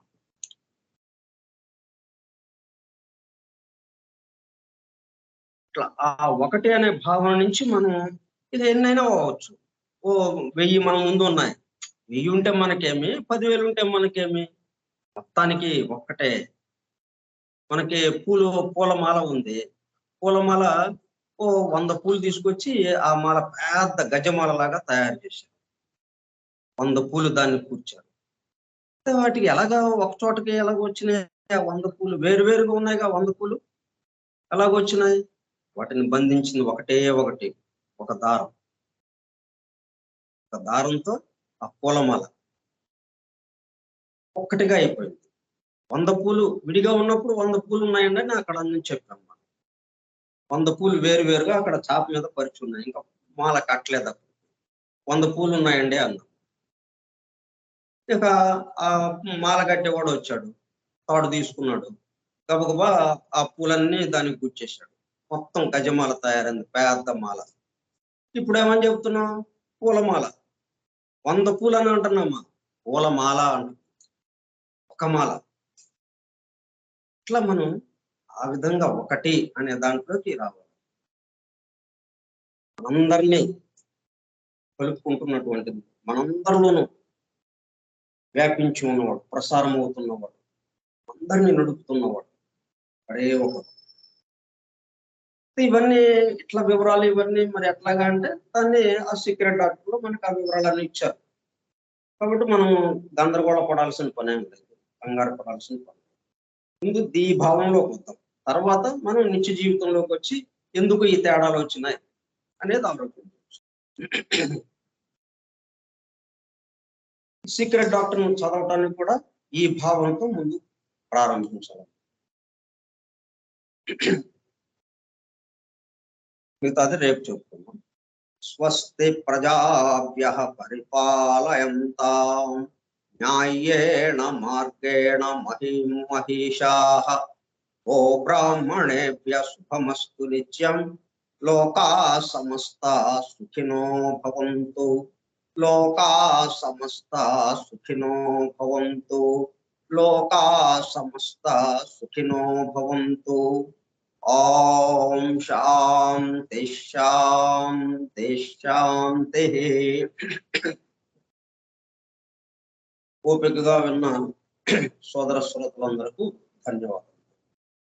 ఇట్లా ఆ ఒకటి అనే భావన నుంచి మనం ఇది ఎన్నైనా అవ్వచ్చు. 1000 మన ముందు ఉన్నాయి. 1000 ఉంటే మనకేమి, 10,000 ఉంటే మనకేమి, మొత్తానికి ఒక్కటే. మనకి పూలమాల ఉంది. పూలమాల 100 పూలు తీసుకొచ్చి ఆ మాల పెద్ద గజమాల లాగా తయారు చేశారు. 100 పూలు దాన్ని కూర్చారు. వాటికి ఎలాగా ఒక చోటకి ఎలాగ వచ్చినాయి? ఆ 100 పూలు వేరువేరుగా ఉన్నాయిగా 100 పూలు ఎలాగొచ్చినాయి? వాటిని బంధించింది ఒకటి ఒక దారం. ఒక దారంతో ఆ పూలమాల ఒక్కటిగా అయిపోయింది. 100 పూలు విడిగా ఉన్నప్పుడు 100 పూలు ఉన్నాయండి అని అక్కడ నుంచి చెప్పాం మనం. 100 పూలు వేరువేరుగా అక్కడ చాప మీద పరిచి ఉన్నాయి. ఇంకా మాల కట్టలేదు అప్పుడు. 100 పూలు ఉన్నాయండి అన్నాం. ఇక ఆ మాల కట్టేవాడు వచ్చాడు. తాడు తీసుకున్నాడు. గబగబా ఆ పూలన్నీ దానికి గుచ్చేశాడు. మొత్తం గజమాల తయారైంది. పెద్ద మాల. ఇప్పుడేమని చెప్తున్నాం? పూలమాల. 100 పూలని అంటున్నామా? పూలమాల అంటున్నాం. ఒక మాల. ఇట్లా మనం ఆ విధంగా ఒకటి అనే దాంట్లోకి రావాలి. మనందరినీ కలుపుకుంటున్నటువంటిది, మనందరిలోనూ వ్యాపించి ఉన్నవాడు, ప్రసారం అవుతున్నవాడు, అందరినీ నడుపుతున్నవాడు అరే ఒకడు. ఇవన్నీ ఇట్లా వివరాలు ఇవన్నీ మరి ఎట్లాగా అంటే దాన్ని ఆ సీక్రెట్ డాక్టర్ లో మనకు ఆ వివరాలన్నీ ఇచ్చారు. కాబట్టి మనం గందరగోళ పడాల్సిన పని ఏం లేదు, కంగారు పడాల్సిన పని. ముందు ఈ భావంలోకి వద్దాం. తర్వాత మనం నిత్య జీవితంలోకి వచ్చి ఎందుకు ఈ తేడాలు వచ్చినాయి అనేది ఆలోచించవచ్చు. సీక్రెట్ డాక్టర్ చదవటానికి కూడా ఈ భావంతో ముందు ప్రారంభించాలి. మిగతాది రేపు చెప్పుకుందాం. స్వస్తి ప్రజాభ్యః పరిపాలయంతాం న్యాయేణ మార్గేణ మహిం మహిషాః ఓ బ్రాహ్మణేభ్యః శుభమస్తు నిత్యం లోకాః సమస్తాః సుఖినో భవంతు లోకాః సమస్తాః సుఖినో భవంతు లోకాః సమస్తాః సుఖినో భవంతు. ఓం శాంతి శాంతి శాంతి. ఓపికగా విన్న సోదర శ్రోతలందరికీ ధన్యవాదాలు.